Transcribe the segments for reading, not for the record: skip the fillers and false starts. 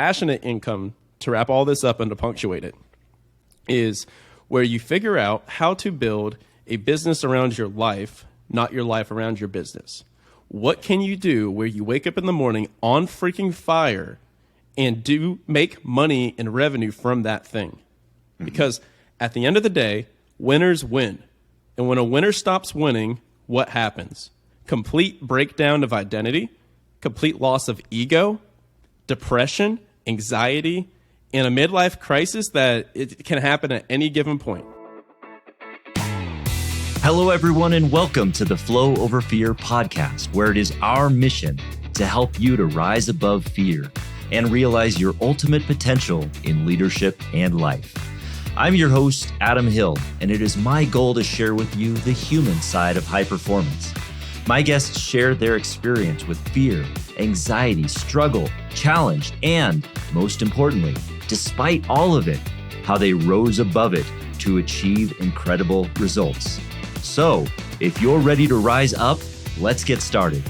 passionate income, to wrap all this up and to punctuate it, is where you figure out how to build a business around your life, not your life around your business. What can you do where you wake up in the morning on freaking fire and make money and revenue from that thing? Because at the end of the day, winners win. And when a winner stops winning, what happens? Complete breakdown of identity, complete loss of ego, depression, anxiety, and a midlife crisis that it can happen at any given point. Hello, everyone, and welcome to the Flow Over Fear podcast, where it is our mission to help you to rise above fear and realize your ultimate potential in leadership and life. I'm your host, Adam Hill, and it is my goal to share with you the human side of high performance. My guests share their experience with fear, anxiety, struggle, challenge, and most importantly, despite all of it, how they rose above it to achieve incredible results. So, if you're ready to rise up, let's get started.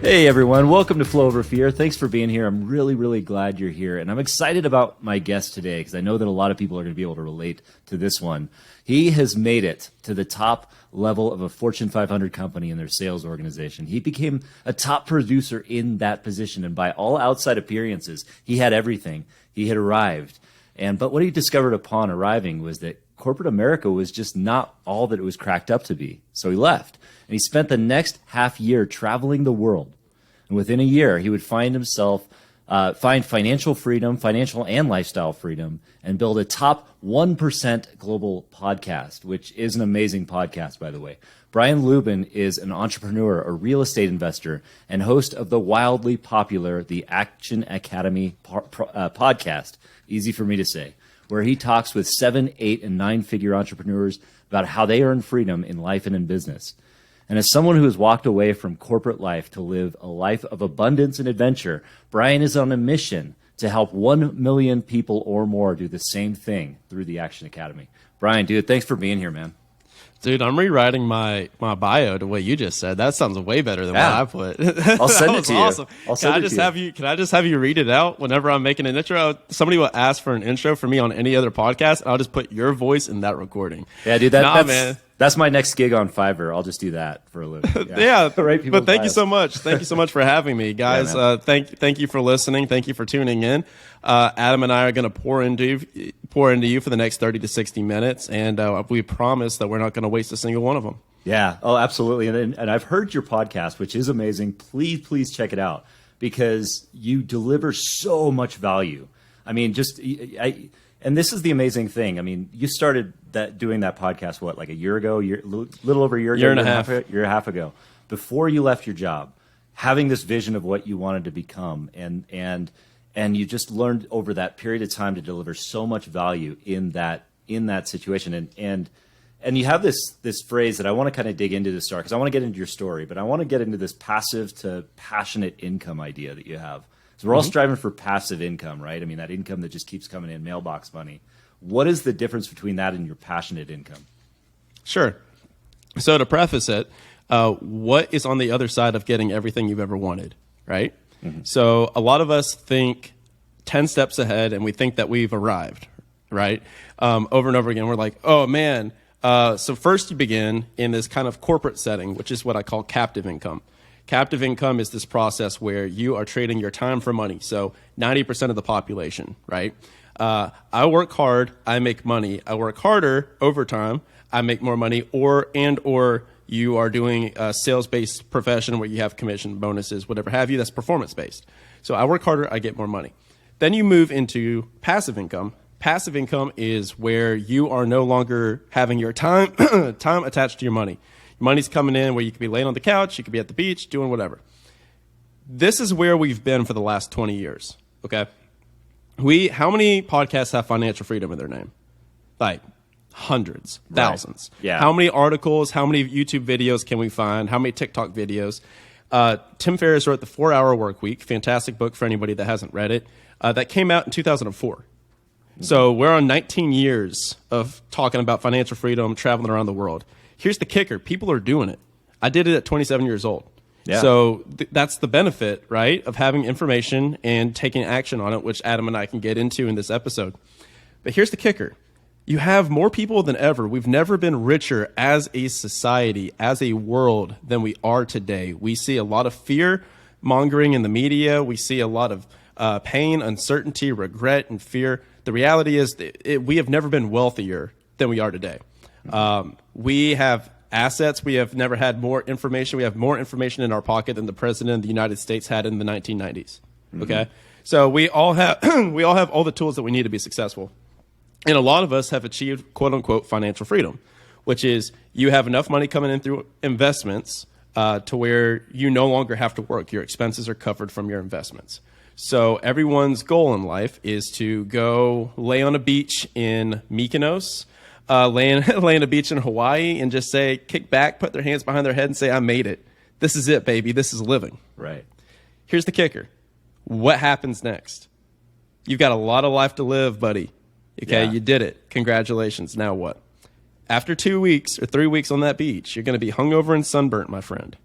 Hey everyone, welcome to Flow Over Fear. Thanks for being here. I'm really glad you're here. And I'm excited about my guest today because I know that a lot of people are going to be able to relate to this one. He has made it to the top level of a Fortune 500 company in their sales organization. He became a top producer in that position. And by all outside appearances, he had everything. He had arrived. But what he discovered upon arriving was that corporate America was just not all that it was cracked up to be. So he left. And he spent the next half year traveling the world. And within a year, he would find himself, find financial freedom, financial and lifestyle freedom, and build a top 1% global podcast, which is an amazing podcast, by the way. Brian Luebben is an entrepreneur, a real estate investor, and host of the wildly popular The Action Academy podcast, easy for me to say, where he talks with 7, 8, and 9-figure entrepreneurs about how they earn freedom in life and in business. And as someone who has walked away from corporate life to live a life of abundance and adventure, Brian is on a mission to help 1 million people or more do the same thing through the Action Academy. Brian, dude, thanks for being here, man. Dude, I'm rewriting my bio to what you just said. That sounds way better than what I put. I'll send it to you. Awesome. Can I just have you read it out whenever I'm making an intro? Somebody will ask for an intro for me on any other podcast, and I'll just put your voice in that recording. Yeah, dude, that's my next gig on Fiverr. I'll just do that for a living. Yeah, but thank you so much. Thank you so much for having me, guys. Yeah, thank you for listening. Thank you for tuning in. Adam and I are going to pour into you for the next 30 to 60 minutes, and we promise that we're not going to waste a single one of them. Yeah. Oh, absolutely. And I've heard your podcast, which is amazing. Please check it out because you deliver so much value. I mean, and this is the amazing thing. I mean, you started doing that podcast, what, like a year ago, little over a year ago? Year and a half ago. Before you left your job, having this vision of what you wanted to become, and you just learned over that period of time to deliver so much value in that situation. And you have this phrase that I want to kind of dig into to start, because I want to get into your story, but I want to get into this passive to passionate income idea that you have. So we're all striving for passive income, right? I mean, that income that just keeps coming in, mailbox money. What is the difference between that and your passionate income? Sure. So to preface it, what is on the other side of getting everything you've ever wanted, right? Mm-hmm. So a lot of us think 10 steps ahead and we think that we've arrived, right? Over and over again, we're like, oh man. So first you begin in this kind of corporate setting, which is what I call captive income. Captive income is this process where you are trading your time for money. So 90% of the population, right? I work hard, I make money. I work harder overtime, I make more money, or you are doing a sales-based profession where you have commission, bonuses, whatever have you, that's performance-based. So I work harder, I get more money. Then you move into passive income. Passive income is where you are no longer having your time attached to your money. Money's coming in where you could be laying on the couch, you could be at the beach, doing whatever. This is where we've been for the last 20 years, okay? How many podcasts have financial freedom in their name? Like hundreds, thousands. Right. Yeah. How many articles, how many YouTube videos can we find? How many TikTok videos? Tim Ferriss wrote The 4-Hour Workweek, fantastic book for anybody that hasn't read it. That came out in 2004. So we're on 19 years of talking about financial freedom, traveling around the world. Here's the kicker. People are doing it. I did it at 27 years old. Yeah. So that's the benefit, right, of having information and taking action on it, which Adam and I can get into in this episode. But here's the kicker. You have more people than ever. We've never been richer as a society, as a world, than we are today. We see a lot of fear mongering in the media. We see a lot of pain, uncertainty, regret, and fear. The reality is we have never been wealthier than we are today. We have assets. We have never had more information. We have more information in our pocket than the president of the United States had in the 1990s. Okay? So we all have all the tools that we need to be successful. And a lot of us have achieved, quote unquote, financial freedom, which is you have enough money coming in through investments to where you no longer have to work. Your expenses are covered from your investments. So everyone's goal in life is to go lay on a beach in Mykonos, lay on a beach in Hawaii and just say, kick back, put their hands behind their head and say, I made it. This is it, baby. This is living. Right. Here's the kicker. What happens next? You've got a lot of life to live, buddy. Okay, Yeah. You did it. Congratulations. Now what? After 2 weeks or 3 weeks on that beach, you're going to be hungover and sunburnt, my friend.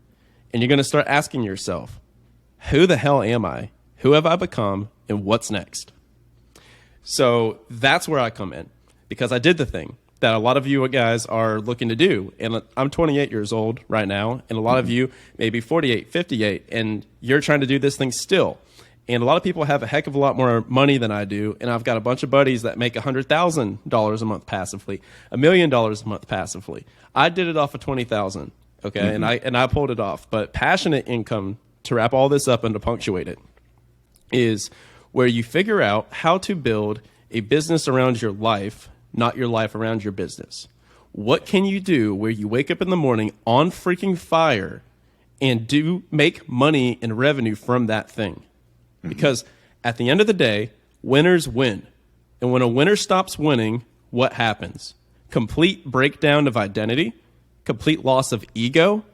And you're going to start asking yourself, who the hell am I? Who have I become? And what's next? So that's where I come in, because I did the thing that a lot of you guys are looking to do. And I'm 28 years old right now, and a lot of you may be 48, 58, and you're trying to do this thing still. And a lot of people have a heck of a lot more money than I do, and I've got a bunch of buddies that make $100,000 a month passively, $1 million a month passively. I did it off of $20,000, okay, and I pulled it off. But passive income, to wrap all this up and to punctuate it, is where you figure out how to build a business around your life, not your life around your business. What can you do where you wake up in the morning on freaking fire and make money and revenue from that thing? Because at the end of the day, winners win. And when a winner stops winning, what happens? Complete breakdown of identity, complete loss of ego,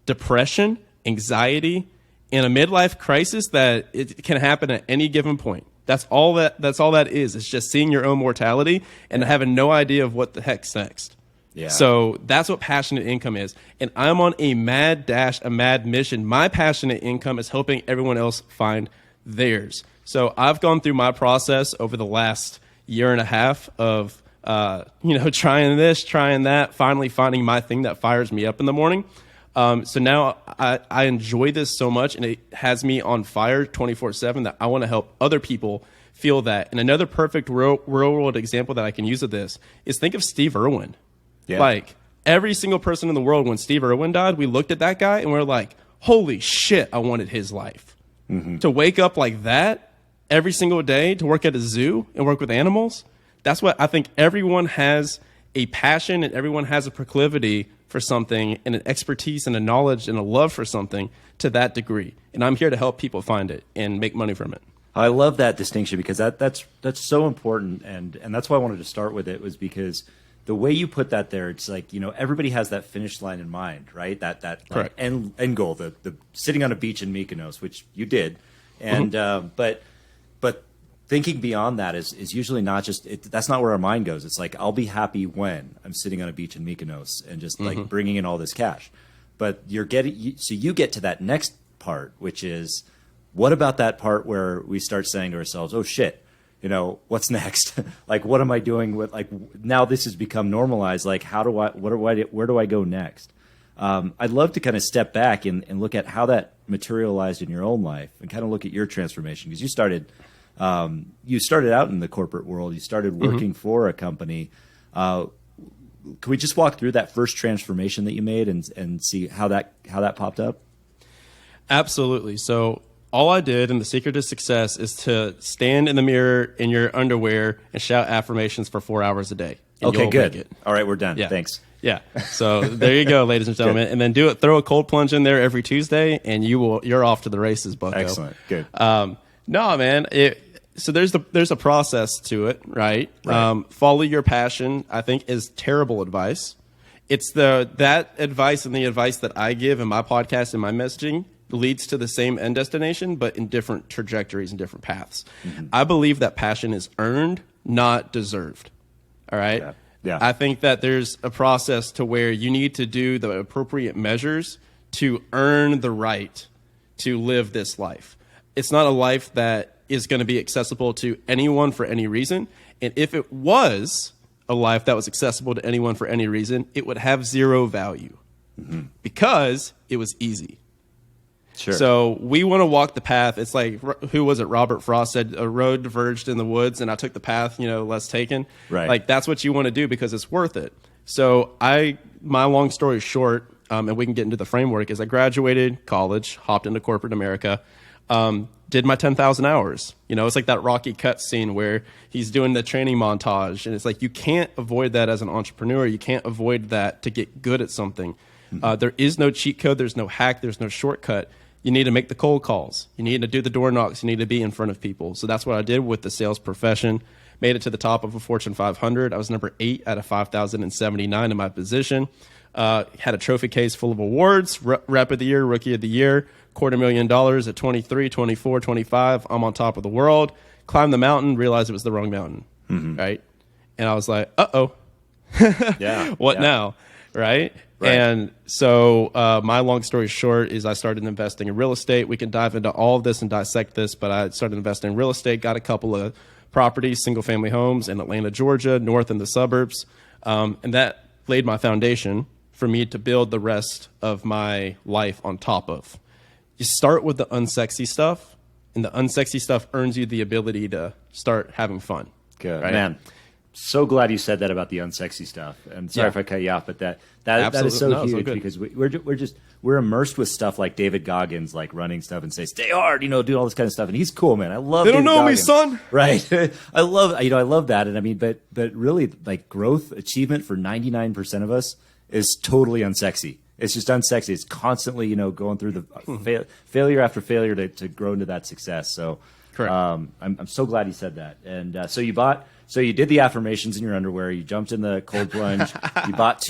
depression, anxiety, and a midlife crisis that it can happen at any given point. That's all that is. It's just seeing your own mortality and having no idea of what the heck's next. Yeah. So that's what passionate income is. And I'm on a mad dash, a mad mission. My passionate income is helping everyone else find theirs. So I've gone through my process over the last year and a half of trying this, trying that, finally finding my thing that fires me up in the morning. So now I enjoy this so much, and it has me on fire 24/7 that I want to help other people feel that. And another perfect real world example that I can use of this is think of Steve Irwin. Yeah. Like every single person in the world, when Steve Irwin died, we looked at that guy and we're like, holy shit, I wanted his life. To wake up like that every single day, to work at a zoo and work with animals, that's what I think. Everyone has a passion and everyone has a proclivity for something, and an expertise and a knowledge and a love for something to that degree. And I'm here to help people find it and make money from it. I love that distinction, because that's so important, and that's why I wanted to start with it, was because the way you put that there, it's like, everybody has that finish line in mind, right? That like end goal, the sitting on a beach in Mykonos, which you did, and but thinking beyond that is usually not just that's not where our mind goes. It's like, I'll be happy when I'm sitting on a beach in Mykonos and just like bringing in all this cash. But you get to that next part, which is, what about that part where we start saying to ourselves, oh shit, what's next? Like, what am I doing with, like, now this has become normalized. Like, where do I go next? I'd love to kind of step back and look at how that materialized in your own life, and kind of look at your transformation, because you started out in the corporate world. You started working for a company. Can we just walk through that first transformation that you made and see how that popped up? Absolutely. So all I did, and the secret to success, is to stand in the mirror in your underwear and shout affirmations for 4 hours a day. Okay, good. All right, we're done. Yeah. Thanks. Yeah. So there you go, ladies and gentlemen. And then throw a cold plunge in there every Tuesday, and you're off to the races, bucko. Excellent. Good. No, man. So there's a process to it, right? Follow your passion, I think, is terrible advice. It's that advice and the advice that I give in my podcast and my messaging leads to the same end destination, but in different trajectories and different paths. I believe that passion is earned, not deserved. All right? Yeah. I think that there's a process to where you need to do the appropriate measures to earn the right to live this life. It's not a life that is going to be accessible to anyone for any reason. And if it was a life that was accessible to anyone for any reason, it would have zero value because it was easy. Sure. So we want to walk the path. It's like, who was it? Robert Frost said, a road diverged in the woods and I took the path, less taken. Right. Like that's what you want to do because it's worth it. So my long story short, and we can get into the framework, is I graduated college, hopped into corporate America, did my 10,000 hours. It's like that Rocky cut scene where he's doing the training montage. And it's like, you can't avoid that as an entrepreneur. You can't avoid that to get good at something. There is no cheat code. There's no hack. There's no shortcut. You need to make the cold calls. You need to do the door knocks. You need to be in front of people. So that's what I did with the sales profession. Made it to the top of a Fortune 500. I was number 8 out of 5,079 in my position. Had a trophy case full of awards, Rep of the Year, Rookie of the Year, $250,000 at 23, 24, 25. I'm on top of the world. Climbed the mountain, realized it was the wrong mountain, right? And I was like, uh-oh. What now, right? And so my long story short is I started investing in real estate. We can dive into all of this and dissect this, but I started investing in real estate, got a couple of properties, single-family homes in Atlanta, Georgia, north in the suburbs, and that laid my foundation for me to build the rest of my life on top of. You start with the unsexy stuff, and the unsexy stuff earns you the ability to start having fun. Good. Right? Man, so glad you said that about the unsexy stuff. And sorry if I cut you off, but that is so huge because we're immersed with stuff like David Goggins, like running stuff and say, stay hard, do all this kind of stuff. And he's cool, man. I love They don't David know Goggins. me, son. Right. I love that. And I mean, but really like growth achievement for 99% of us is totally unsexy. It's just unsexy. It's constantly, going through the failure after failure to grow into that success. So correct. I'm so glad he said that. And so you did the affirmations in your underwear. You jumped in the cold plunge. You bought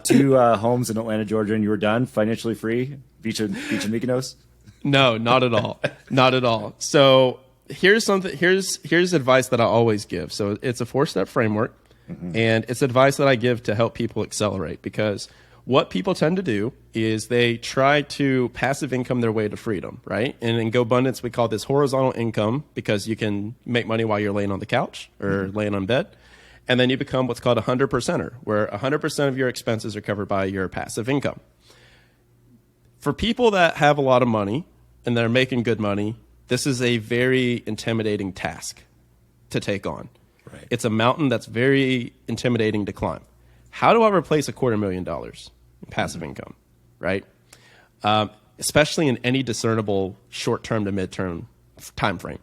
two homes in Atlanta, Georgia, and you were done, financially free, beach in Mykonos. No, not at all. Not at all. So here's advice that I always give. So it's a 4-step framework, and it's advice that I give to help people accelerate, because what people tend to do is they try to passive income their way to freedom, right? And in GoBundance, we call this horizontal income because you can make money while you're laying on the couch or laying on bed. And then you become what's called a 100%er, where 100% of your expenses are covered by your passive income. For people that have a lot of money and they're making good money, this is a very intimidating task to take on. Right. It's a mountain that's very intimidating to climb. How do I replace $250,000 in passive income, right? Especially in any discernible short-term to mid-term time frame.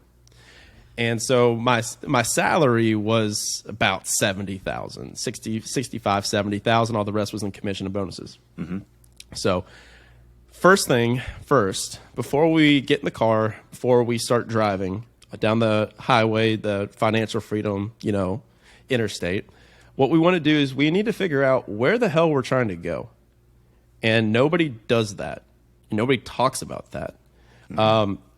And so my salary was about $70,000, 65, 70,000. All the rest was in commission and bonuses. So first thing first, before we get in the car, before we start driving down the highway, the financial freedom, interstate, what we want to do is we need to figure out where the hell we're trying to go. And nobody does that. Nobody talks about that.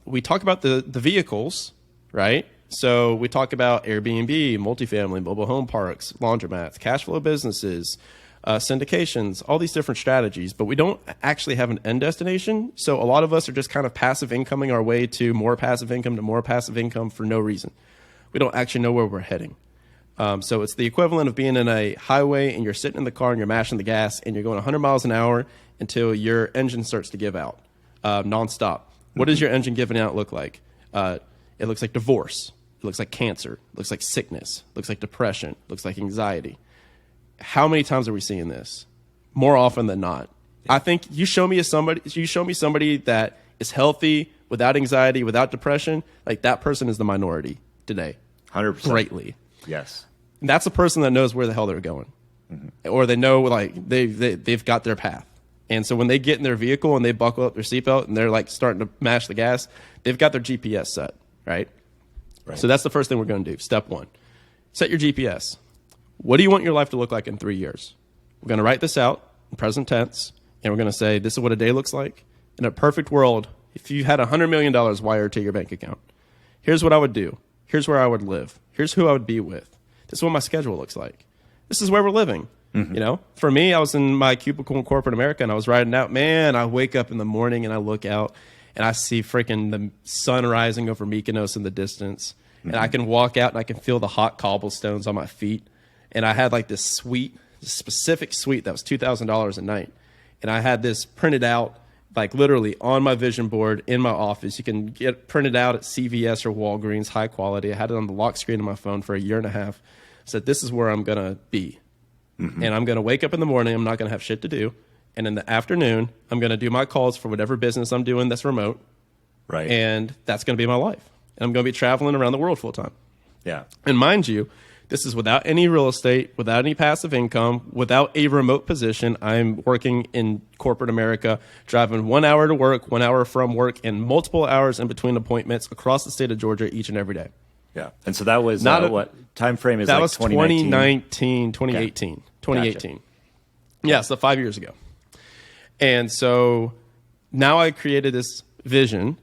We talk about the vehicles, right? So we talk about Airbnb, multifamily, mobile home parks, laundromats, cash flow businesses, syndications, all these different strategies, but we don't actually have an end destination. So a lot of us are just kind of passive incoming our way to more passive income for no reason. We don't actually know where we're heading. So it's the equivalent of being in a highway and you're sitting in the car and you're mashing the gas and you're going 100 miles an hour until your engine starts to give out nonstop. What does your engine giving out look like? It looks like divorce. It looks like cancer. It looks like sickness. It looks like depression. It looks like anxiety. How many times are we seeing this? More often than not. I think you show me somebody that is healthy, without anxiety, without depression, like that person is the minority today. 100%. Greatly. Yes. And that's a person that knows where the hell they're going. Or they know like they've got their path. And so when they get in their vehicle and they buckle up their seatbelt and they're like starting to mash the gas, they've got their GPS set, right? So that's the first thing we're going to do. Step 1, set your GPS. What do you want your life to look like in 3 years? We're going to write this out in present tense, and we're going to say, this is what a day looks like. In a perfect world, if you had $100 million wired to your bank account, here's what I would do. Here's where I would live. Here's who I would be with. This is what my schedule looks like. This is where we're living. You know, for me, I was in my cubicle in corporate America and I was riding out. Man, I wake up in the morning and I look out and I see freaking the sun rising over Mykonos in the distance. And I can walk out and I can feel the hot cobblestones on my feet. And I had like this specific suite that was $2,000 a night. And I had this printed out, like literally on my vision board in my office. You can get printed out at CVS or Walgreens, high quality. I had it on the lock screen of my phone for a year and a half. I said, this is where I'm going to be. And I'm going to wake up in the morning. I'm not going to have shit to do. And in the afternoon, I'm going to do my calls for whatever business I'm doing that's remote. Right. And that's going to be my life. And I'm going to be traveling around the world full time. Yeah. And mind you, this is without any real estate, without any passive income, without a remote position. I'm working in corporate America, driving 1 hour to work, 1 hour from work, and multiple hours in between appointments across the state of Georgia each and every day. Yeah. And so that was what time frame is that like was 2019, 2018. Okay. 2018. Gotcha. Yeah, so 5 years ago. And so now I created this vision,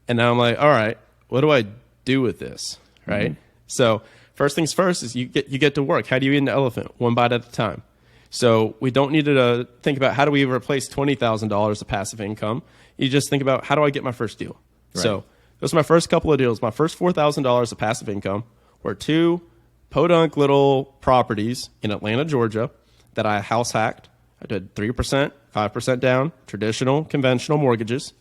and now I'm like, all right, what do I do with this, right? So first things first is you get to work. How do you eat an elephant? One bite at a time. So we don't need to think about how do we replace $20,000 of passive income. You just think about how do I get my first deal. Right. So those are my first couple of deals. My first $4,000 of passive income were 2 podunk little properties in Atlanta, Georgia that I house hacked. I did 3%, 5% down, traditional, conventional mortgages.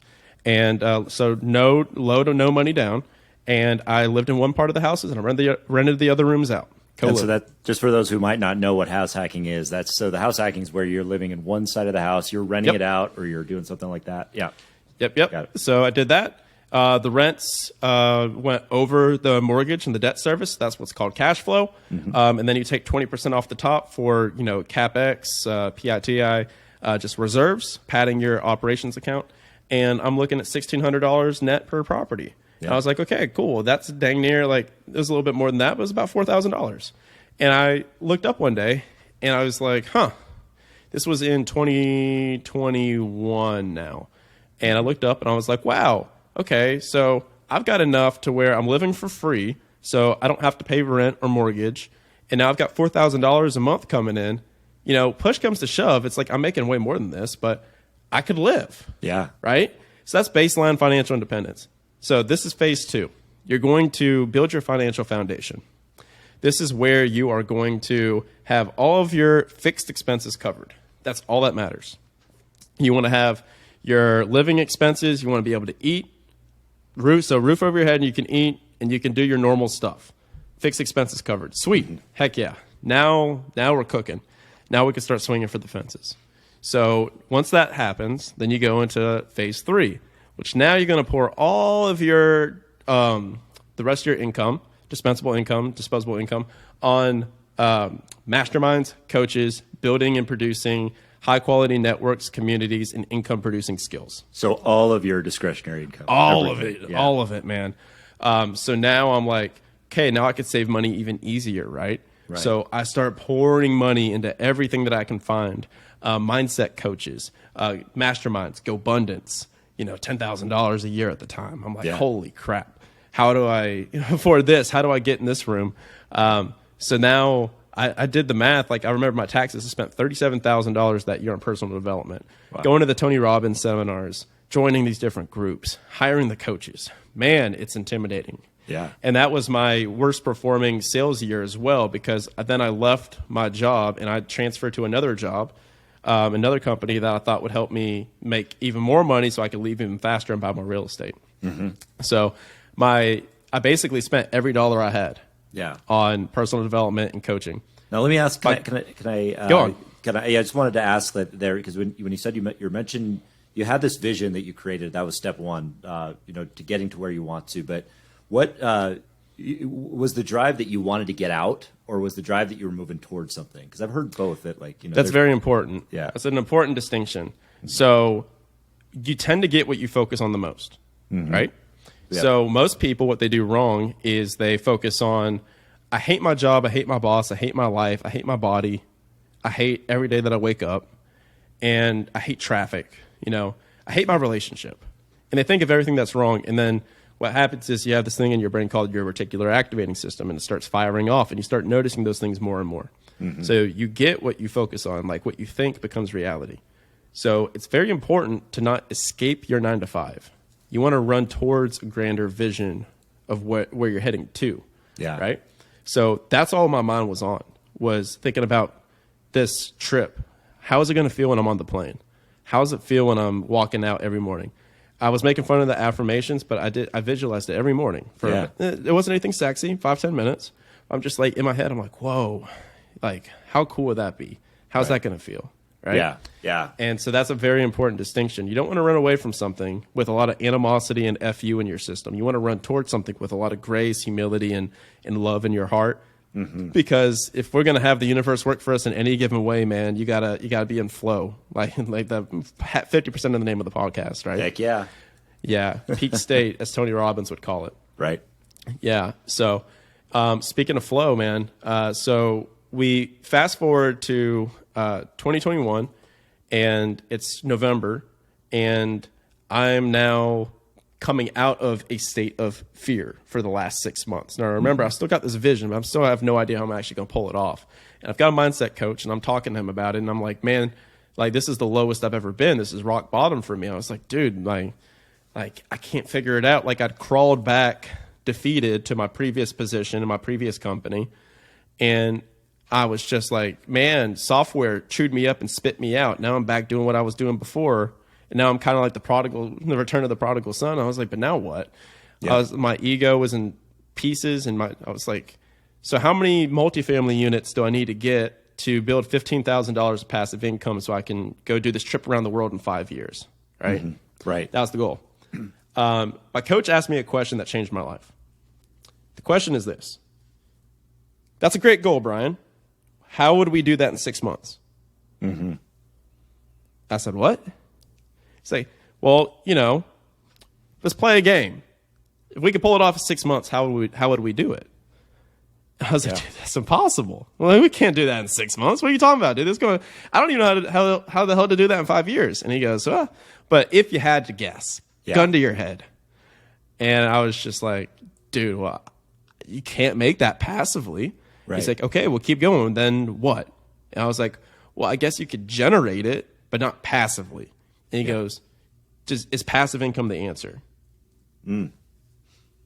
And so no low to no money down. And I lived in one part of the houses and I rented the other rooms out. And so that, just for those who might not know what house hacking is, so the house hacking is where you're living in one side of the house, you're renting it out, or you're doing something like that. Yeah. Yep. Got it. So I did that. The rents went over the mortgage and the debt service. That's what's called cash flow. And then you take 20% off the top for, CapEx, PITI, just reserves, padding your operations account. And I'm looking at $1,600 net per property. Yeah. I was like, okay, cool. That's dang near, like, it was a little bit more than that, but it was about $4,000. And I looked up one day and I was like, this was in 2021 now. And I looked up and I was like, wow, okay, so I've got enough to where I'm living for free, so I don't have to pay rent or mortgage. And now I've got $4,000 a month coming in. Push comes to shove. It's like I'm making way more than this, but I could live. Yeah. Right? So that's baseline financial independence. So this is phase 2. You're going to build your financial foundation. This is where you are going to have all of your fixed expenses covered. That's all that matters. You want to have your living expenses. You want to be able to eat. Roof over your head, and you can eat, and you can do your normal stuff. Fixed expenses covered. Sweet. Heck yeah. Now we're cooking. Now we can start swinging for the fences. So once that happens, then you go into phase 3, which now you're going to pour all of your the rest of your income, dispensable income, disposable income, on masterminds, coaches, building and producing high-quality networks, communities, and income-producing skills. So all of your discretionary income. All of it, man. So now I'm like, okay, now I could save money even easier, right? So I start pouring money into everything that I can find. Mindset coaches, masterminds, GoBundance, $10,000 a year at the time. I'm like, holy crap. How do I afford this? How do I get in this room? So now I did the math. Like, I remember my taxes. I spent $37,000 that year on personal development, going to the Tony Robbins seminars, joining these different groups, hiring the coaches. Man, it's intimidating. Yeah. And that was my worst performing sales year as well, because then I left my job and I transferred to another job, another company that I thought would help me make even more money so I could leave even faster and buy more real estate. So I basically spent every dollar I had on personal development and coaching. Now let me ask, can I go on. I just wanted to ask that there, because when you said you mentioned you had this vision that you created, that was step 1, to getting to where you want to. But what was the drive that you wanted to get out, or was the drive that you were moving towards something? Because I've heard both. That that's very important. Yeah, that's an important distinction. So you tend to get what you focus on the most, right? Yeah. So most people, what they do wrong is they focus on, I hate my job, I hate my boss, I hate my life, I hate my body, I hate every day that I wake up, and I hate traffic. I hate my relationship. And they think of everything that's wrong. And then what happens is you have this thing in your brain called your reticular activating system, and it starts firing off, and you start noticing those things more and more. So you get what you focus on, like what you think becomes reality. So it's very important to not escape your 9 to 5. You want to run towards a grander vision of where you're heading to. Yeah. Right? So that's all my mind was on, was thinking about this trip. How is it going to feel when I'm on the plane? How does it feel when I'm walking out every morning? I was making fun of the affirmations, but I visualized it every morning. It wasn't anything sexy, 5-10 minutes. I'm just like, in my head, I'm like, whoa, like, how cool would that be? How's that going to feel? Right? Yeah. And so that's a very important distinction. You don't want to run away from something with a lot of animosity and FU in your system. You want to run towards something with a lot of grace, humility, and love in your heart. Because if we're going to have the universe work for us in any given way, man, you gotta be in flow, like the 50% of the name of the podcast, right? Heck yeah. Yeah, peak state, as Tony Robbins would call it. Right. Yeah. So, speaking of flow, man, so we fast forward to 2021, and it's November, and I'm now coming out of a state of fear for the last 6 months. Now, remember, I still got this vision, but I have no idea how I'm actually going to pull it off. And I've got a mindset coach, and I'm talking to him about it, and I'm like, man, like, this is the lowest I've ever been. This is rock bottom for me. I was like, dude, like I can't figure it out. Like, I'd crawled back defeated to my previous position in my previous company, and I was just like, man, software chewed me up and spit me out. Now I'm back doing what I was doing before. And now I'm kind of like the return of the prodigal son. I was like, but now what? Yeah. My ego was in pieces, and I was like, so how many multifamily units do I need to get to build $15,000 of passive income so I can go do this trip around the world in 5 years? Right? Right. That was the goal. My coach asked me a question that changed my life. The question is this. That's a great goal, Brian. How would we do that in 6 months? I said, what? Say, well, let's play a game. If we could pull it off in 6 months, how would we do it? I was like, dude, that's impossible. Well, we can't do that in 6 months. What are you talking about, dude? I don't even know how the hell to do that in 5 years. And he goes, but if you had to guess, gun to your head. And I was just like, dude, well, you can't make that passively. Right. He's like, okay, well, keep going. Then what? And I was like, well, I guess you could generate it, but not passively. And he goes, is passive income the answer? And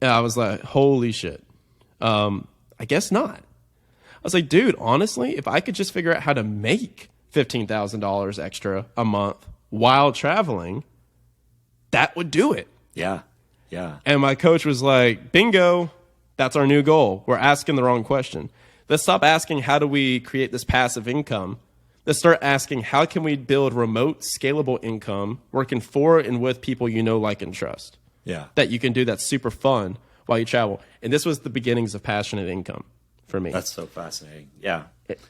I was like, holy shit. I guess not. I was like, dude, honestly, if I could just figure out how to make $15,000 extra a month while traveling, that would do it. Yeah. And my coach was like, bingo, that's our new goal. We're asking the wrong question. Let's stop asking, how do we create this passive income? Let's start asking, how can we build remote, scalable income working for and with people you know, like, and trust? Yeah. That you can do that's super fun while you travel. And this was the beginnings of passionate income for me. That's so fascinating. Yeah.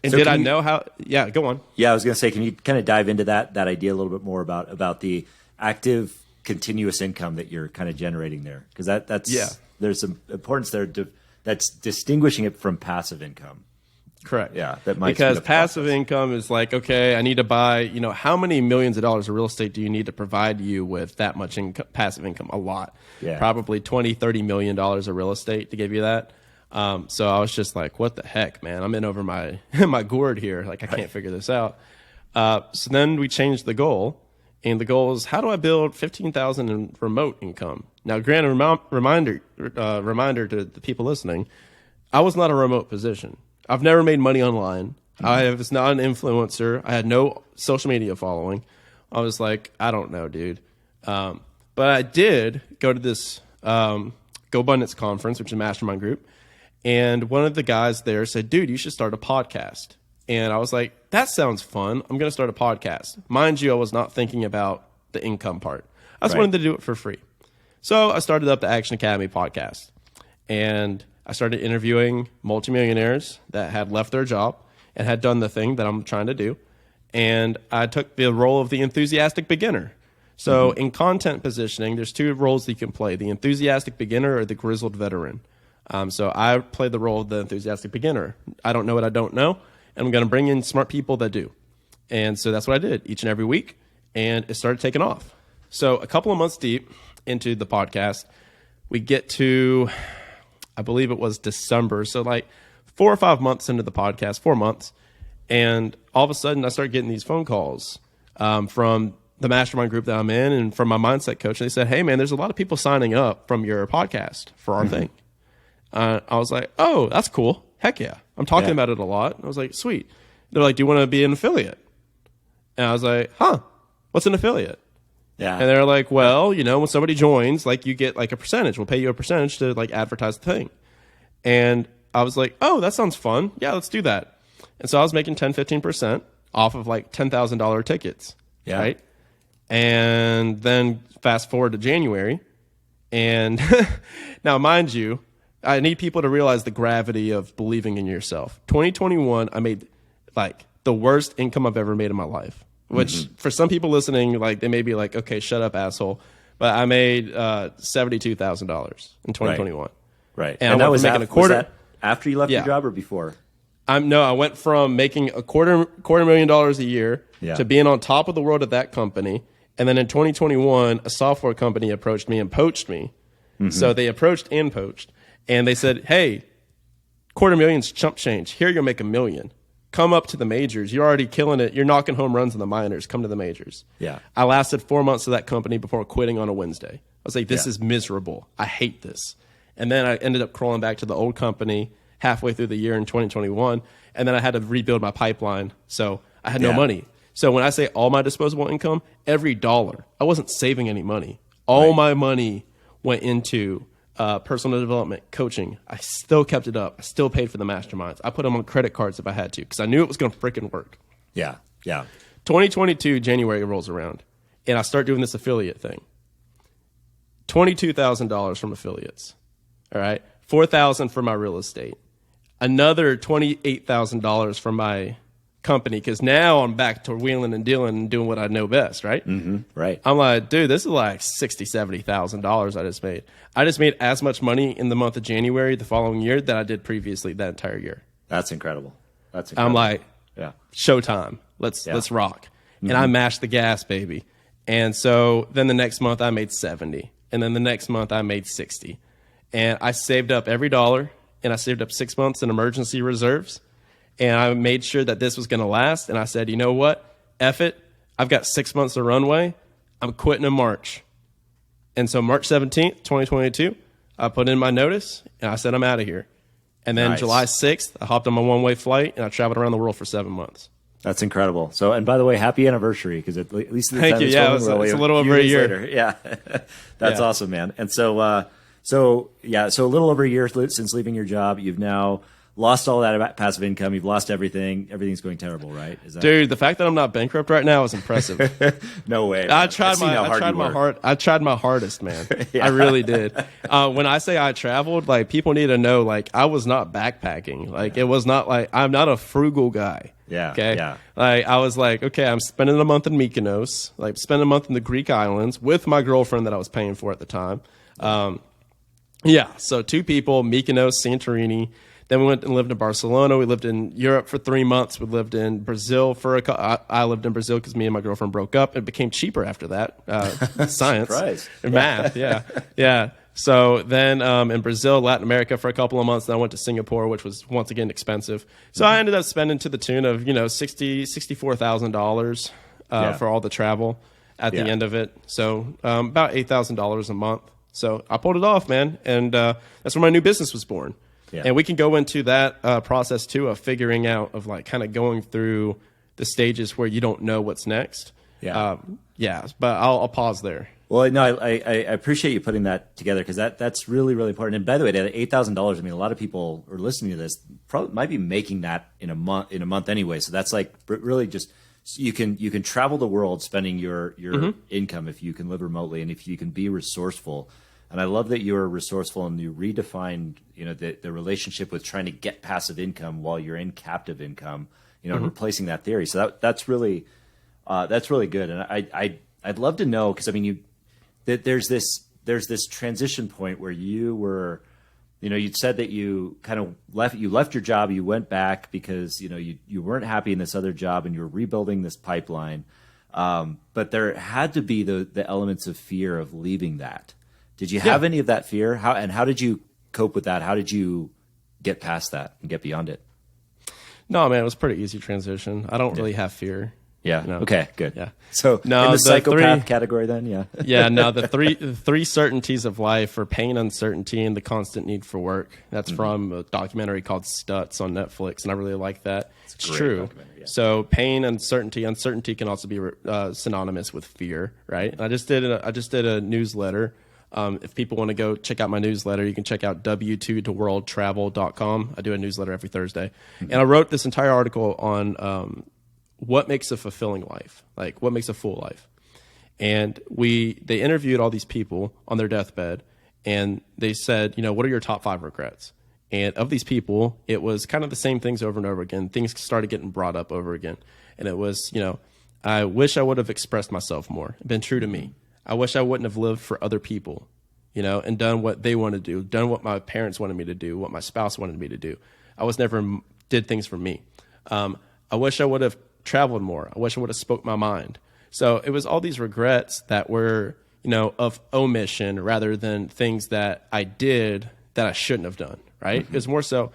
And so know how? Yeah, go on. Yeah, I was going to say, can you kind of dive into that idea a little bit more about the active, continuous income that you're kind of generating there? Because there's some importance there that's distinguishing it from passive income. Correct. Yeah, that might because passive income is like, okay, I need to buy, how many millions of dollars of real estate do you need to provide you with that much passive income? A lot. Yeah. Probably $20-30 million of real estate to give you that. So I was just like, what the heck, man? I'm in over my gourd here. Like, I can't figure this out. So then we changed the goal, and the goal is, how do I build $15,000 in remote income? Now, granted, reminder to the people listening, I was not a remote position. I've never made money online. I was not an influencer. I had no social media following. I was like, I don't know, dude. But I did go to this GoBundance conference, which is a mastermind group. And one of the guys there said, dude, you should start a podcast. And I was like, that sounds fun. I'm going to start a podcast. Mind you, I was not thinking about the income part. I just wanted to do it for free. So I started up the Action Academy podcast. And I started interviewing multimillionaires that had left their job and had done the thing that I'm trying to do. And I took the role of the enthusiastic beginner. So in content positioning, there's two roles that you can play, the enthusiastic beginner or the grizzled veteran. So I play the role of the enthusiastic beginner. I don't know what I don't know, and I'm going to bring in smart people that do. And so that's what I did each and every week, and it started taking off. So a couple of months deep into the podcast, we get to, I believe it was December. So like 4 or 5 months into the podcast, 4 months. And all of a sudden I start getting these phone calls from the mastermind group that I'm in and from my mindset coach. And they said, hey man, there's a lot of people signing up from your podcast for our thing. I was like, oh, that's cool. Heck yeah. I'm talking about it a lot. I was like, sweet. They're like, do you want to be an affiliate? And I was like, huh, what's an affiliate? Yeah. And they're like, well, you know, when somebody joins, like you get like a percentage. We'll pay you a percentage to like advertise the thing. And I was like, oh, that sounds fun. Yeah, let's do that. And so I was making 10, 15% off of like $10,000 tickets. Yeah. Right. And then fast forward to January. And now, mind you, I need people to realize the gravity of believing in yourself. 2021, I made like the worst income I've ever made in my life, which for some people listening, like they may be like, okay, shut up, asshole. But I made $72,000 in 2021. Right. And I was making a quarter. Was that after you left your job or before? I went from making a quarter $250,000 a year to being on top of the world at that company. And then in 2021, a software company approached me and poached me. So they approached and poached. And they said, hey, $250,000's chump change. Here you'll make $1 million. Come up to the majors. You're already killing it. You're knocking home runs in the minors. Come to the majors. Yeah. I lasted 4 months of that company before quitting on a Wednesday. I was like, this is miserable. I hate this. And then I ended up crawling back to the old company halfway through the year in 2021. And then I had to rebuild my pipeline. So I had no money. So when I say all my disposable income, every dollar, I wasn't saving any money. All my money went into personal development, coaching. I still kept it up. I still paid for the masterminds. I put them on credit cards if I had to because I knew it was going to freaking work. Yeah, yeah. 2022, January rolls around, and I start doing this affiliate thing. $22,000 from affiliates. All right, $4,000 for my real estate. Another $28,000 from my company because now I'm back to wheeling and dealing and doing what I know best, right? Right. I'm like, dude, this is like $60,000, $70,000 I just made. I just made as much money in the month of January the following year that I did previously that entire year. That's incredible. I'm like, yeah, showtime. Let's rock. And I mashed the gas, baby. And so then the next month I made 70. And then the next month I made 60. And I saved up every dollar, and I saved up 6 months in emergency reserves. And I made sure that this was going to last. And I said, you know what? F it. I've got 6 months of runway. I'm quitting in March. And so March 17th, 2022, I put in my notice, and I said, I'm out of here. And then July 6th, I hopped on my one-way flight, and I traveled around the world for 7 months. That's incredible. So, and by the way, happy anniversary, because at least the Thank you. Yeah, it's a little over a year. Later. Yeah, that's awesome, man. And so, so a little over a year since leaving your job, you've now lost all that passive income. You've lost everything. Everything's going terrible, right? Dude, the fact that I'm not bankrupt right now is impressive. No way. I tried my hardest, man. I really did. When I say I traveled, like people need to know, like I was not backpacking. Like it was not like I'm not a frugal guy. Yeah. Okay. Yeah. Like I was like, okay, I'm spending a month in Mykonos, like spending a month in the Greek islands with my girlfriend that I was paying for at the time. So 2 people, Mykonos, Santorini. Then we went and lived in Barcelona. We lived in Europe for 3 months. We lived in Brazil for I lived in Brazil because me and my girlfriend broke up. It became cheaper after that. Science, math, yeah. So then in Brazil, Latin America for a couple of months. Then I went to Singapore, which was once again expensive. So I ended up spending to the tune of $64,000 for all the travel at the end of it. So about $8,000 a month. So I pulled it off, man, and that's where my new business was born. Yeah. And we can go into that process too of figuring out of like kind of going through the stages where you don't know what's next. But I'll pause there. Well, no, I appreciate you putting that together because that's really, really important. And by the way, that $8,000, I mean, a lot of people who are listening to this probably might be making that in a month anyway. So that's like really just you can travel the world spending your income if you can live remotely and if you can be resourceful. And I love that you're resourceful and you redefined, the relationship with trying to get passive income while you're in captive income, and replacing that theory. So that's really good. And I'd love to know, because I mean, there's this transition point where you were, you'd said that you kind of left your job, you went back because, you weren't happy in this other job and you were rebuilding this pipeline. But there had to be the elements of fear of leaving that. Did you have any of that fear? How did you cope with that? How did you get past that and get beyond it? No, man, it was a pretty easy transition. I don't really have fear. Yeah. You know? Okay, good. Yeah. So no, in the psychopath category then, yeah. Yeah, no, the three certainties of life are pain, uncertainty, and the constant need for work. That's from a documentary called Stutz on Netflix, and I really like that. It's true. Yeah. So pain, uncertainty can also be synonymous with fear, right? And I just did a newsletter. If people want to go check out my newsletter, you can check out w2toworldtravel.com. I do a newsletter every Thursday. And I wrote this entire article on what makes a fulfilling life, like what makes a full life. And they interviewed all these people on their deathbed, and they said, what are your top 5 regrets? And of these people, it was kind of the same things over and over again. Things started getting brought up over again. And it was, I wish I would have expressed myself more, been true to me. I wish I wouldn't have lived for other people, and done what they want to do, done what my parents wanted me to do, what my spouse wanted me to do. I was never did things for me. I wish I would have traveled more. I wish I would have spoke my mind. So it was all these regrets that were, of omission rather than things that I did that I shouldn't have done, right? It was more so,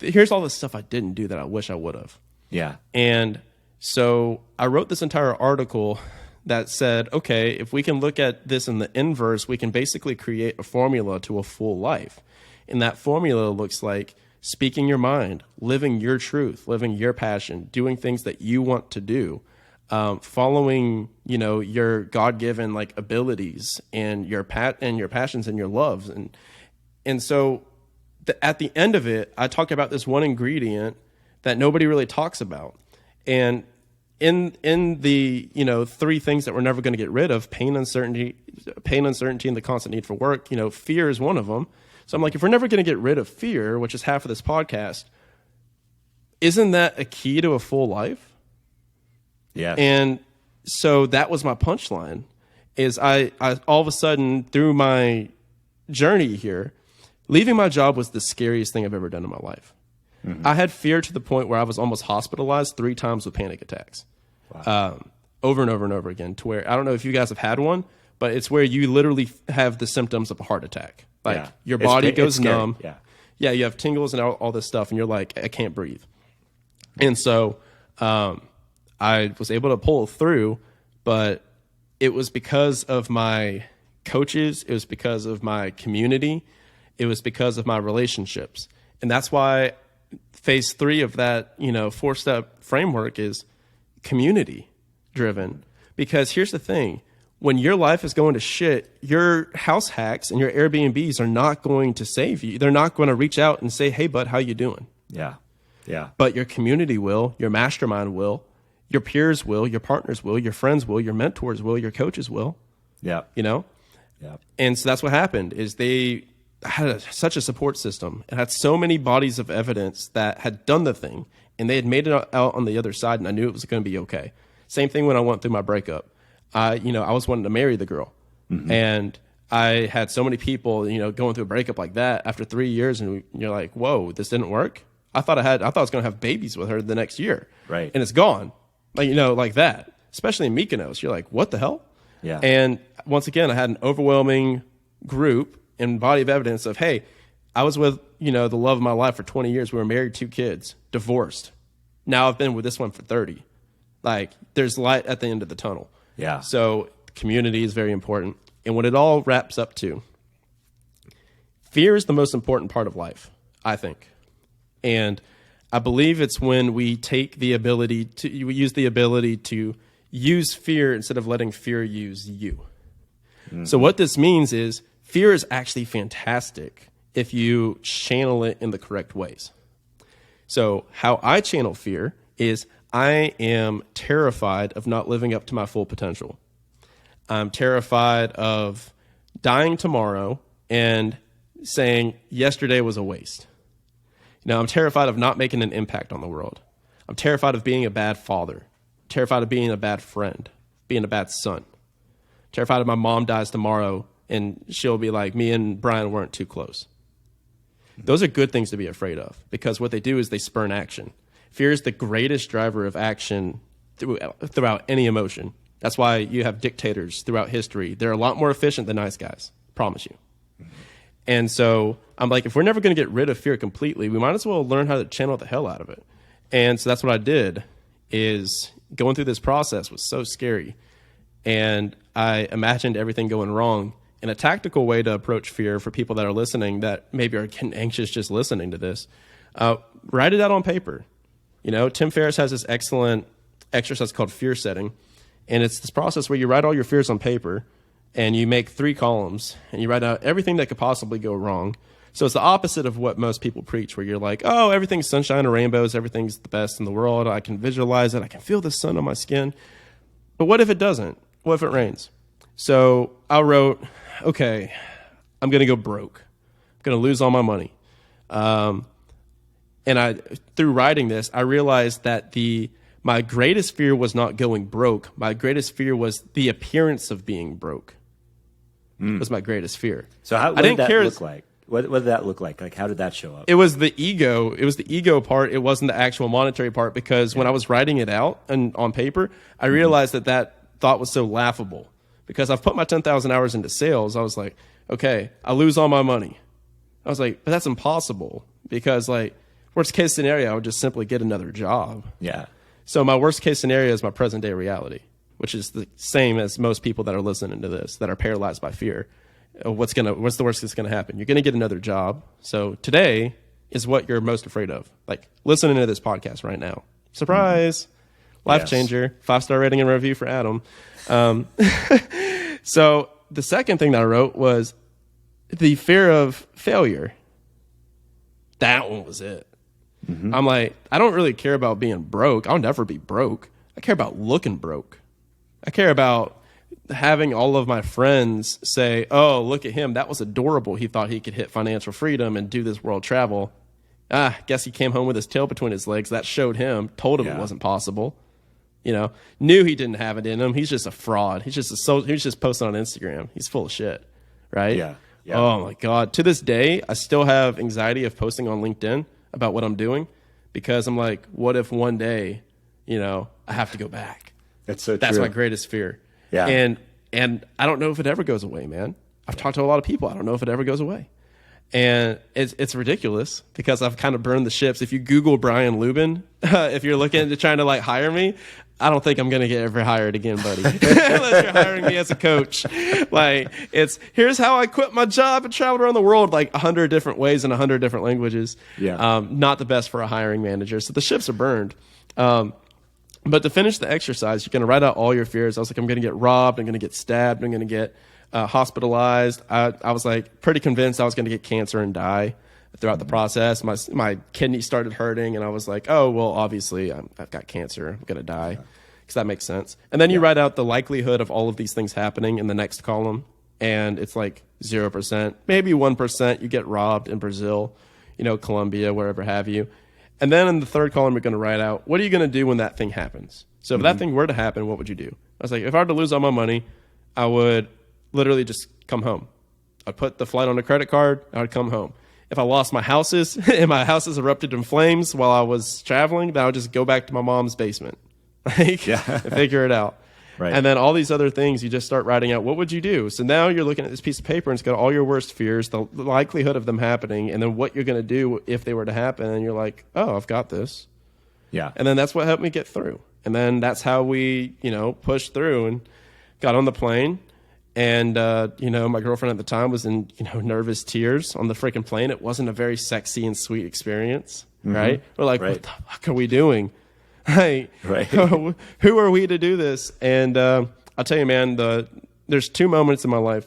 here's all the stuff I didn't do that I wish I would have. Yeah. And so I wrote this entire article that said, okay, if we can look at this in the inverse, we can basically create a formula to a full life. And that formula looks like speaking your mind, living your truth, living your passion, doing things that you want to do, following, your God-given abilities and your passions and your loves. And so at the end of it, I talked about this one ingredient that nobody really talks about. And in the 3 things that we're never going to get rid of, pain, uncertainty, and the constant need for work, fear is one of them. So I'm like, if we're never going to get rid of fear, which is half of this podcast, isn't that a key to a full life? Yeah. And so that was my punchline, is I all of a sudden, through my journey here, leaving my job was the scariest thing I've ever done in my life. I had fear to the point where I was almost hospitalized 3 times with panic attacks. Wow. Over and over and over again, to where, I don't know if you guys have had one, but it's where you literally have the symptoms of a heart attack. Your body goes numb. Yeah, you have tingles and all this stuff, and you're like, I can't breathe. And so I was able to pull through, but it was because of my coaches. It was because of my community. It was because of my relationships. And that's why phase 3 of that, 4-step framework is community driven. Because here's the thing. When your life is going to shit, your house hacks and your Airbnbs are not going to save you. They're not going to reach out and say, hey, bud, how you doing? Yeah. Yeah. But your community will, your mastermind will, your peers will, your partners will, your friends will, your mentors will, your coaches will. Yeah. Yeah. And so that's what happened, is they had such a support system and had so many bodies of evidence that had done the thing, and they had made it out on the other side, and I knew it was going to be okay. Same thing when I went through my breakup. I was wanting to marry the girl, and I had so many people, going through a breakup like that after 3 years, and you're like, whoa, this didn't work. I thought I was going to have babies with her the next year. Right. And it's gone. Like that, especially in Mykonos, you're like, what the hell? Yeah. And once again, I had an overwhelming group and body of evidence of, hey, I was with, the love of my life for 20 years. We were married, 2 kids, divorced. Now I've been with this one for 30. There's light at the end of the tunnel. Yeah. So community is very important. And what it all wraps up to, fear is the most important part of life, I think. And I believe it's when we use the ability to use fear instead of letting fear use you. So what this means is fear is actually fantastic if you channel it in the correct ways. So how I channel fear is I am terrified of not living up to my full potential. I'm terrified of dying tomorrow and saying yesterday was a waste. I'm terrified of not making an impact on the world. I'm terrified of being a bad father, terrified of being a bad friend, being a bad son, terrified if my mom dies tomorrow and she'll be like, me and Brian weren't too close. Those are good things to be afraid of, because what they do is they spurn action. Fear is the greatest driver of action throughout any emotion. That's why you have dictators throughout history. They're a lot more efficient than nice guys, Promise you. And so I'm like, if we're never going to get rid of fear completely, we might as well learn how to channel the hell out of it. And so that's what I did. Is going through this process was so scary. And I imagined everything going wrong. And a tactical way to approach fear for people that are listening that maybe are getting anxious just listening to this, write it out on paper. You know, Tim Ferriss has this excellent exercise called fear setting. And it's this process where you write all your fears on paper and you make 3 columns and you write out everything that could possibly go wrong. So it's the opposite of what most people preach, where you're like, oh, everything's sunshine and rainbows. Everything's the best in the world. I can visualize it. I can feel the sun on my skin. But what if it doesn't? What if it rains? So I wrote, okay, I'm going to go broke. I'm going to lose all my money. And through writing this, I realized that my greatest fear was not going broke. My greatest fear was the appearance of being broke. Was my greatest fear. So what did that look like? What did that look like? Like, how did that show up? It was the ego. It was the ego part. It wasn't the actual monetary part, because when I was writing it out and on paper, I realized that thought was so laughable, because I've put my 10,000 hours into sales. I was like, okay, I lose all my money. I was like, but that's impossible, because like worst case scenario, I would just simply get another job. Yeah. So my worst case scenario is my present day reality, which is the same as most people that are listening to this that are paralyzed by fear. What's the worst that's going to happen? You're going to get another job. So today is what you're most afraid of. Like listening to this podcast right now. Surprise. Life changer. 5-star rating and review for Adam. So the second thing that I wrote was the fear of failure. That one was it. I'm like, I don't really care about being broke. I'll never be broke. I care about looking broke. I care about having all of my friends say, oh, look at him. That was adorable. He thought he could hit financial freedom and do this world travel. Guess he came home with his tail between his legs. That showed him, told him it wasn't possible. You know, knew he didn't have it in him. He's just a fraud. He's just posting on Instagram. He's full of shit. Right? Yeah. Oh my God. To this day, I still have anxiety of posting on LinkedIn about what I'm doing, because I'm like, what if one day, you know, I have to go back? That's so true. That's my greatest fear. Yeah. And I don't know if it ever goes away, man. I've talked to a lot of people. I don't know if it ever goes away. And it's ridiculous, because I've kind of burned the ships. If you Google Brian Luebben, if you're looking into trying to like hire me, I don't think I'm going to get ever hired again, buddy. Unless you're hiring me as a coach. Like, here's how I quit my job and traveled around the world like 100 different ways in 100 different languages. Yeah. Not the best for a hiring manager. So the ships are burned. But to finish the exercise, you're going to write out all your fears. I was like, I'm going to get robbed. I'm going to get stabbed. I'm going to get hospitalized. I was like pretty convinced I was going to get cancer and die throughout the process. My kidney started hurting, and I was like, oh, well, obviously I've got cancer. I'm going to die, because that makes sense. And then you write out the likelihood of all of these things happening in the next column, and it's like 0%, maybe 1%. You get robbed in Brazil, you know, Colombia, wherever have you. And then in the third column, you're going to write out, what are you going to do when that thing happens? So if that thing were to happen, what would you do? I was like, if I were to lose all my money, I would literally just come home. I'd put the flight on a credit card. I would come home. If I lost my houses and my houses erupted in flames while I was traveling, then I would just go back to my mom's basement, and figure it out. Right. And then all these other things, you just start writing out, what would you do? So now you're looking at this piece of paper, and it's got all your worst fears, the likelihood of them happening, and then what you're going to do if they were to happen. And you're like, oh, I've got this. Yeah. And then that's what helped me get through. And then that's how we, you know, pushed through and got on the plane. And, you know, my girlfriend at the time was in, you know, nervous tears on the freaking plane. It wasn't a very sexy and sweet experience, right? We're like, what the fuck are we doing? Hey, who are we to do this? And I'll tell you, man, there's 2 moments in my life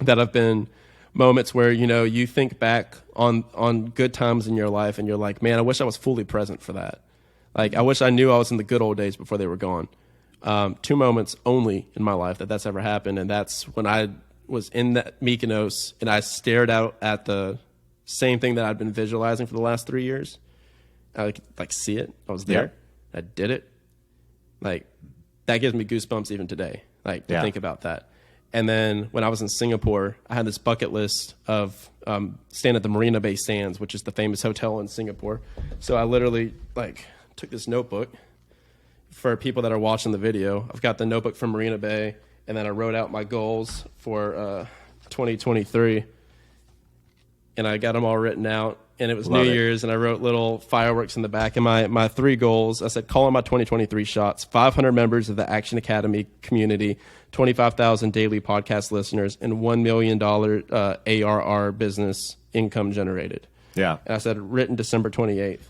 that have been moments where, you know, you think back on good times in your life, and you're like, man, I wish I was fully present for that. Like, I wish I knew I was in the good old days before they were gone. 2 moments only in my life that's ever happened, and that's when I was in that Mykonos and I stared out at the same thing that I'd been visualizing for the last 3 years. I could, like, see it. I was there. I did it. Like, that gives me goosebumps even today, like, to think about that. And then when I was in Singapore, I had this bucket list of staying at the Marina Bay Sands, which is the famous hotel in Singapore. So I literally, like, took this notebook. For people that are watching the video, I've got the notebook from Marina Bay, and then I wrote out my goals for 2023, and I got them all written out. And it was Love New it. Year's, and I wrote little fireworks in the back. And my 3 goals, I said, call on my 2023 shots: 500 members of the Action Academy community, 25,000 daily podcast listeners, and $1 million ARR business income generated. Yeah. And I said, written December 28th.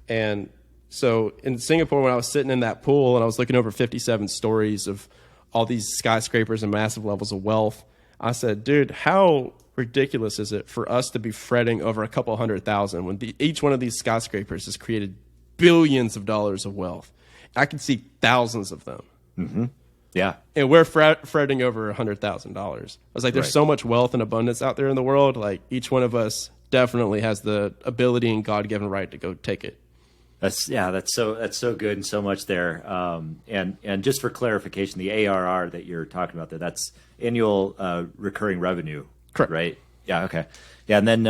And so in Singapore, when I was sitting in that pool and I was looking over 57 stories of all these skyscrapers and massive levels of wealth, I said, dude, how ridiculous is it for us to be fretting over a couple 100,000 when each one of these skyscrapers has created billions of dollars of wealth? I can see thousands of them. Mm-hmm. Yeah. And we're fretting over $100,000. I was like, there's Right. so much wealth and abundance out there in the world. Like, each one of us definitely has the ability and God-given right to go take it. That's so good and so much there. And just for clarification, the ARR that you're talking about there, that's annual recurring revenue. Correct. Right. Yeah. Okay. Yeah. And then,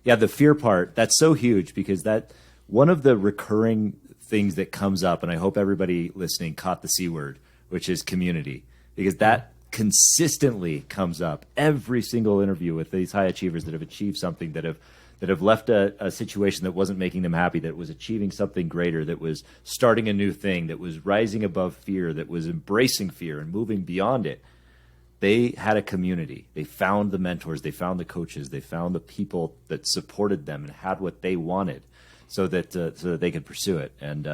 the fear part, that's so huge because that one of the recurring things that comes up, and I hope everybody listening caught the C word, which is community, because that consistently comes up every single interview with these high achievers that have achieved something, that have left a situation that wasn't making them happy, that was achieving something greater, that was starting a new thing, that was rising above fear, that was embracing fear and moving beyond it. They had a community. They found the mentors. They found the coaches. They found the people that supported them and had what they wanted, so that they could pursue it. And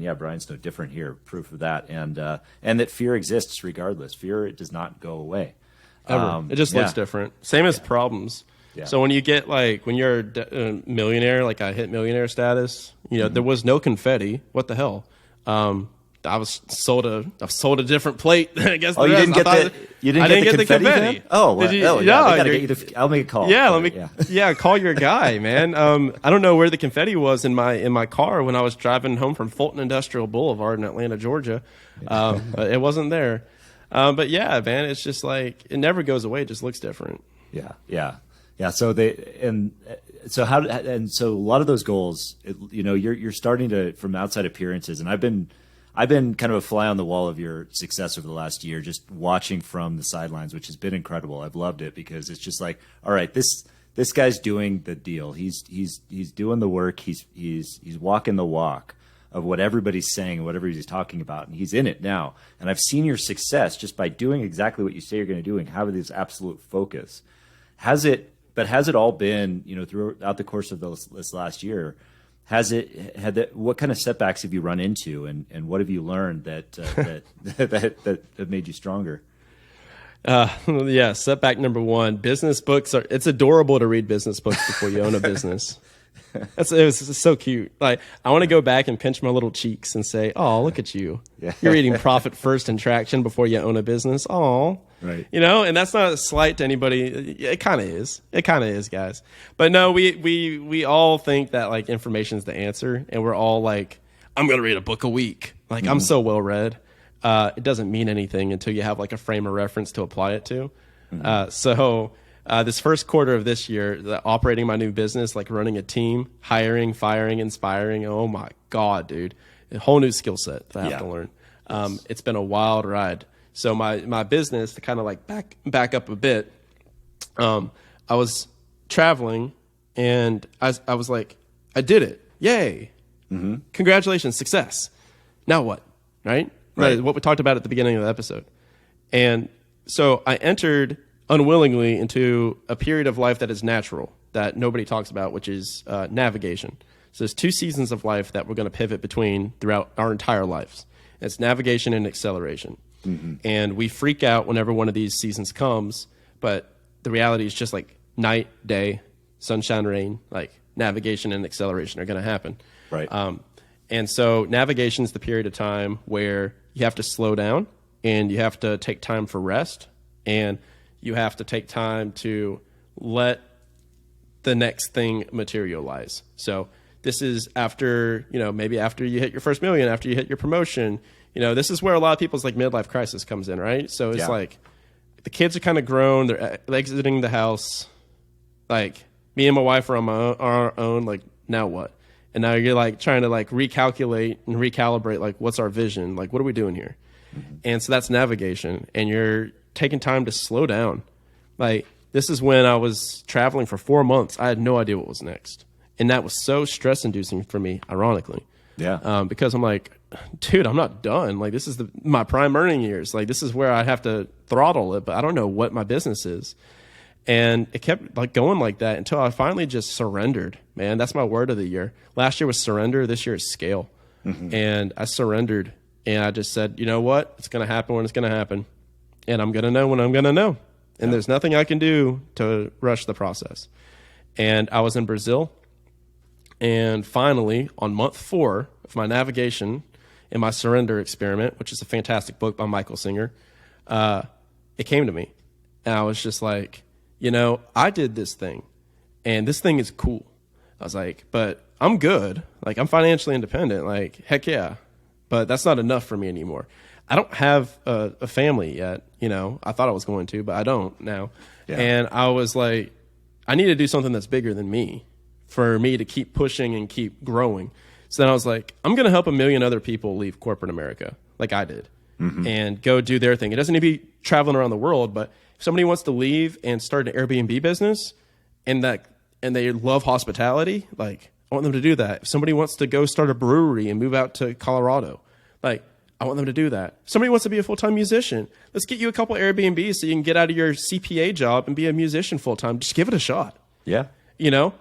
yeah, Brian's no different here. Proof of that. And that fear exists regardless. Fear, it does not go away. Ever. It just looks different. Same as problems. Yeah. So when you get when you're a millionaire, like I hit millionaire status, there was no confetti. What the hell? I was sold a different plate. I guess. Oh, you didn't get the confetti? Oh, well, Did they gotta get you I'll make a call. Yeah, call your guy, man. I don't know where the confetti was in my car when I was driving home from Fulton Industrial Boulevard in Atlanta, Georgia. But it wasn't there. But yeah, man, it's just like it never goes away. It just looks different. Yeah. So so a lot of those goals, you're starting to, from outside appearances, and I've been kind of a fly on the wall of your success over the last year, just watching from the sidelines, which has been incredible. I've loved it because it's just like, all right, this guy's doing the deal. He's doing the work. He's walking the walk of what everybody's saying, what everybody's talking about, and he's in it now. And I've seen your success just by doing exactly what you say you're going to do and having this absolute focus. Has it all been, throughout the course of this last year? What kind of setbacks have you run into, and what have you learned that have made you stronger? Yeah, setback number 1: business books it's adorable to read business books before you own a business. It was so cute. Like, I want to go back and pinch my little cheeks and say, "Oh, look at you! Yeah. You're reading Profit First and Traction before you own a business." Oh, right. And that's not a slight to anybody. It kind of is. It kind of is, guys. But no, we all think that like information is the answer, and we're all like, "I'm going to read a book a week." Like, I'm so well read. It doesn't mean anything until you have like a frame of reference to apply it to. So this first quarter of this year, operating my new business, like running a team, hiring, firing, inspiring. Oh my God, dude. A whole new skill set that I have to learn. It's been a wild ride. So my business, to kind of like back up a bit, I was traveling and I was like, I did it. Yay. Mm-hmm. Congratulations. Success. Now what? Right? What we talked about at the beginning of the episode. And so I entered unwillingly into a period of life that is natural, that nobody talks about, which is navigation. So there's 2 seasons of life that we're going to pivot between throughout our entire lives. It's navigation and acceleration. Mm-hmm. And we freak out whenever one of these seasons comes, but the reality is just like night, day, sunshine, rain, like navigation and acceleration are going to happen. Right. And so navigation is the period of time where you have to slow down and you have to take time for rest, and you have to take time to let the next thing materialize. So this is after, maybe after you hit your first million, after you hit your promotion, this is where a lot of people's like midlife crisis comes in, right? So it's like the kids are kind of grown, they're exiting the house. Like, me and my wife are on our own, like, now what? And now you're like trying to like recalculate and recalibrate, like, what's our vision? Like, what are we doing here? Mm-hmm. And so that's navigation. And you're taking time to slow down. Like, this is when I was traveling for 4 months. I had no idea what was next. And that was so stress inducing for me, ironically. Yeah. Because I'm like, dude, I'm not done. Like, this is my prime earning years. Like, this is where I have to throttle it, but I don't know what my business is. And it kept like going like that until I finally just surrendered, man. That's my word of the year. Last year was surrender. This year is scale. And I surrendered, and I just said, you know what? It's going to happen when it's going to happen. And I'm going to know when I'm going to know. And there's nothing I can do to rush the process. And I was in Brazil. And finally, on month 4 of my navigation in my surrender experiment, which is a fantastic book by Michael Singer, it came to me. And I was just like, you know, I did this thing, and this thing is cool. I was like, but I'm good. Like, I'm financially independent. Like, heck yeah. But that's not enough for me anymore. I don't have a family yet. You know, I thought I was going to, but I don't now. Yeah. And I was like, I need to do something that's bigger than me for me to keep pushing and keep growing. So then I was like, I'm going to help 1 million other people leave corporate America like I did and go do their thing. It doesn't need to be traveling around the world, but if somebody wants to leave and start an Airbnb business and they love hospitality, like, I want them to do that. If somebody wants to go start a brewery and move out to Colorado, like, I want them to do that. If somebody wants to be a full-time musician, let's get you a couple Airbnbs so you can get out of your CPA job and be a musician full-time. Just give it a shot. Yeah. You know?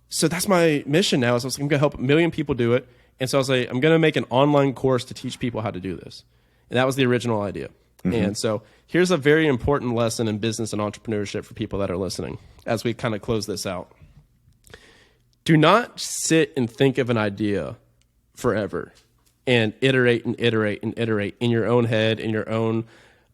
So that's my mission now, is I'm going to help 1 million people do it. And so I was like, I'm going to make an online course to teach people how to do this. And that was the original idea. And so here's a very important lesson in business and entrepreneurship for people that are listening as we kind of close this out. Do not sit and think of an idea forever and iterate and iterate and iterate in your own head, in your own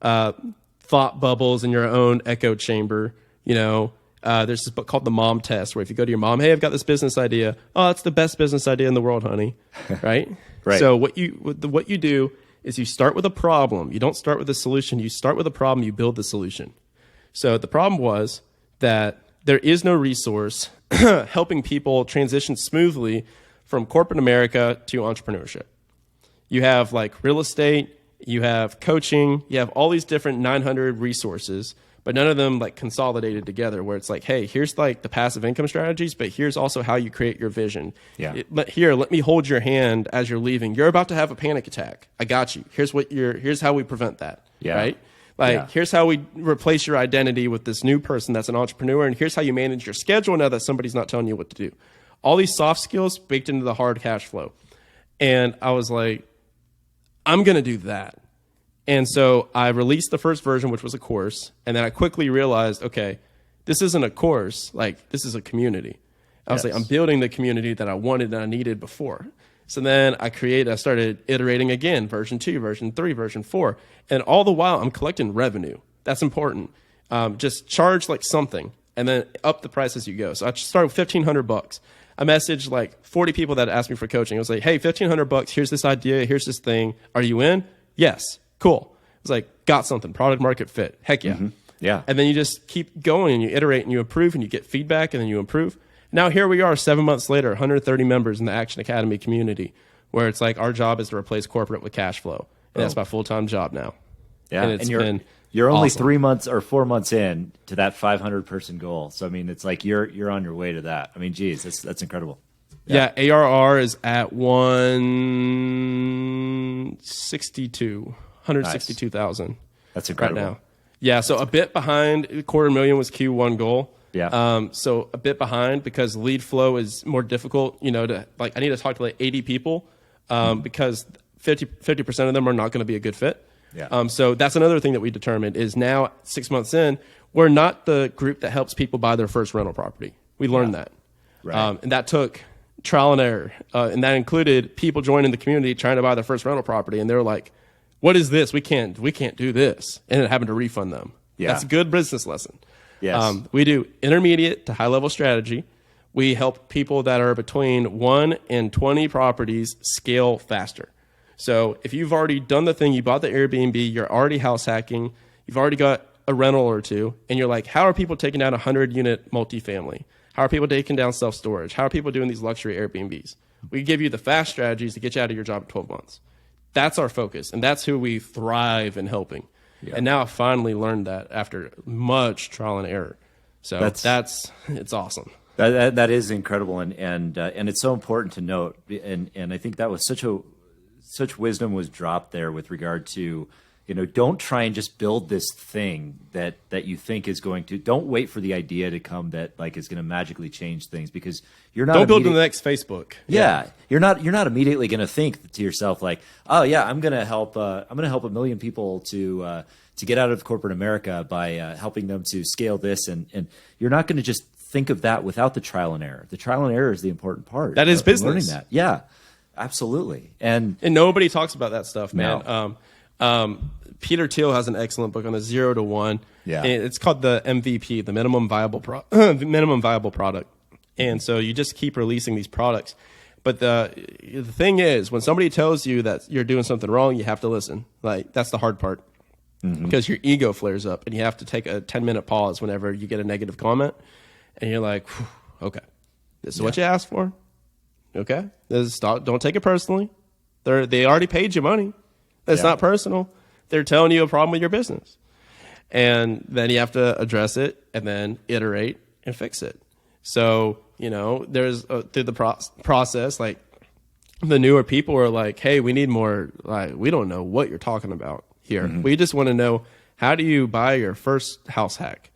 thought bubbles, in your own echo chamber. You know, there's this book called The Mom Test, where if you go to your mom, hey, I've got this business idea. Oh, it's the best business idea in the world, honey. Right? Right. So what you do is you start with a problem. You don't start with a solution. You start with a problem. You build the solution. So the problem was that there is no resource helping people transition smoothly from corporate America to entrepreneurship. You have like real estate, you have coaching, you have all these different 900 resources, but none of them like consolidated together, where it's like, hey, here's like the passive income strategies, but here's also how you create your vision. Yeah. Let me hold your hand as you're leaving. You're about to have a panic attack. I got you. Here's how we prevent that. Yeah. Right? Like, here's how we replace your identity with this new person that's an entrepreneur, and here's how you manage your schedule now that somebody's not telling you what to do. All these soft skills baked into the hard cash flow. And I was like, I'm going to do that. And so I released the first version, which was a course. And then I quickly realized, okay, this isn't a course. Like, this is a community. I was like, I'm building the community that I wanted and I needed before. So then I started iterating again, version 2, version 3, version 4. And all the while I'm collecting revenue. That's important. Just charge like something and then up the price as you go. So I started with $1,500. I messaged like 40 people that asked me for coaching. I was like, hey, $1,500. Here's this idea. Here's this thing. Are you in? Yes. Cool. I was like, got something. Product market fit. Heck yeah. Yeah. And then you just keep going and you iterate and you improve and you get feedback and then you improve. Now here we are 7 months later, 130 members in the Action Academy community, where it's like our job is to replace corporate with cash flow. And that's my full-time job now. Yeah. And you're only awesome. 3 months or 4 months in to that 500 person goal. So, I mean, it's like you're on your way to that. I mean, geez, that's incredible. Yeah. ARR is at 162,000. That's incredible. Right now. Yeah. So a bit behind. $250,000 was Q1 goal. Yeah. So a bit behind because lead flow is more difficult. You know, I need to talk to like 80 people because 50% of them are not going to be a good fit. Yeah. So that's another thing that we determined is now 6 months in, we're not the group that helps people buy their first rental property. We learned that. Right. And that took trial and error. And that included people joining the community trying to buy their first rental property. And they were like, what is this? We can't do this. And it happened to refund them. Yeah. That's a good business lesson. Yes. We do intermediate to high level strategy. We help people that are between 1 and 20 properties scale faster. So if you've already done the thing, you bought the Airbnb, you're already house hacking, you've already got a rental or two, and you're like, how are people taking down a 100-unit multifamily? How are people taking down self-storage? How are people doing these luxury Airbnbs? We give you the fast strategies to get you out of your job in 12 months. That's our focus, and that's who we thrive in helping. And now I finally learned that after much trial and error. So it's awesome. That is incredible, and it's so important to note, and I think that was such wisdom was dropped there with regard to, don't try and just build this thing that you think is going to. Don't wait for the idea to come that is going to magically change things, because you're not. Don't build the next Facebook. Yeah, you're not immediately going to think to yourself oh yeah, I'm going to help a million people to get out of corporate America by helping them to scale this, and you're not going to just think of that without the trial and error. The trial and error is the important part. That is business. Learning that. Yeah, absolutely. And nobody talks about that stuff, man. No. Peter Thiel has an excellent book on the 0 to 1. Yeah. It's called the MVP, the minimum viable product. And so you just keep releasing these products. But the thing is, when somebody tells you that you're doing something wrong, you have to listen. That's the hard part. Because your ego flares up, and you have to take a 10-minute pause whenever you get a negative comment. And you're like, okay, this is what you asked for. Okay, don't take it personally. They already paid you money. It's not personal. They're telling you a problem with your business. And then you have to address it and then iterate and fix it. So, there's through the process, the newer people are like, hey, we need more, we don't know what you're talking about here. We just want to know, how do you buy your first house hack?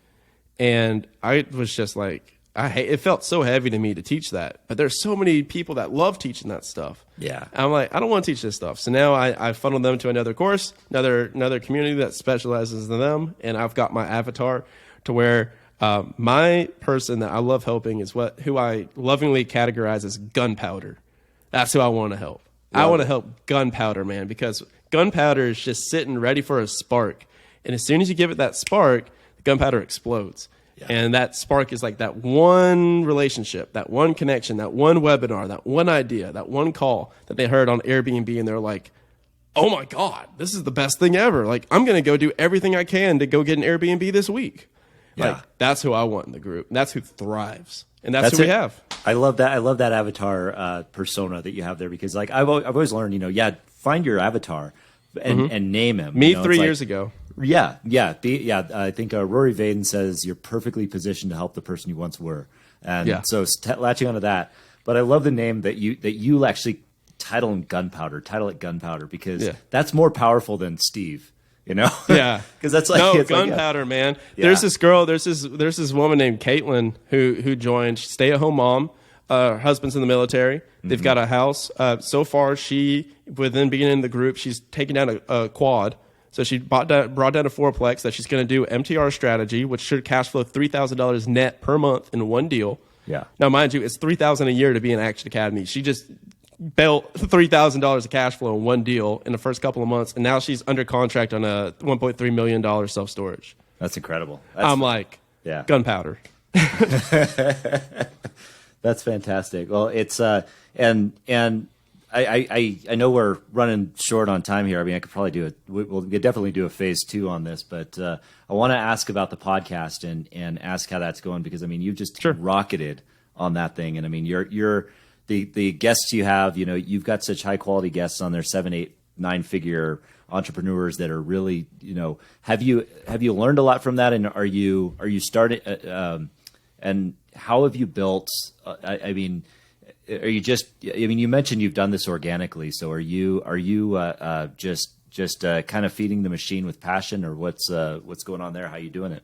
And I was just like, it felt so heavy to me to teach that, but there's so many people that love teaching that stuff. Yeah. And I'm like, I don't want to teach this stuff. So now I funneled them to another course, another community that specializes in them. And I've got my avatar to where my person that I love helping is who I lovingly categorize as gunpowder. That's who I want to help. I want to help gunpowder, man, because gunpowder is just sitting ready for a spark. And as soon as you give it that spark, the gunpowder explodes. Yeah. And that spark is like that one relationship, that one connection, that one webinar, that one idea, that one call that they heard on Airbnb, and they're like, oh my God, this is the best thing ever. I'm going to go do everything I can to go get an Airbnb this week. Yeah. That's who I want in the group. And that's who thrives. And that's who we have. I love that. I love that avatar persona that you have there, because I've always learned, find your avatar and name him. Me 3 years ago. Yeah. I think Rory Vaden says you're perfectly positioned to help the person you once were, and so latching onto that. But I love the name that you actually title it Gunpowder, because that's more powerful than Steve. Yeah, because that's gunpowder, man. Yeah. There's this girl. There's this woman named Caitlin who joined. She's stay-at-home mom. Her husband's in the military. They've got a house. So far, within beginning the group, she's taken down a quad. So she brought down a fourplex that she's going to do MTR strategy, which should cash flow $3,000 net per month in one deal. Yeah. Now, mind you, it's $3,000 a year to be in Action Academy. She just built $3,000 of cash flow in one deal in the first couple of months, and now she's under contract on a $1.3 million self-storage. That's incredible. Gunpowder. That's fantastic. Well, it's and I know we're running short on time here. I mean, I could probably we'll definitely do a phase 2 on this, but I want to ask about the podcast and ask how that's going, because I mean, you've just rocketed on that thing, and I mean, you're the guests you have. You've got such high quality guests on there, 7, 8, 9 figure entrepreneurs that are really, have you learned a lot from that, and are you starting and how have you built? I mean, are you just? I mean, you mentioned you've done this organically. So are you just kind of feeding the machine with passion, or what's going on there? How are you doing it?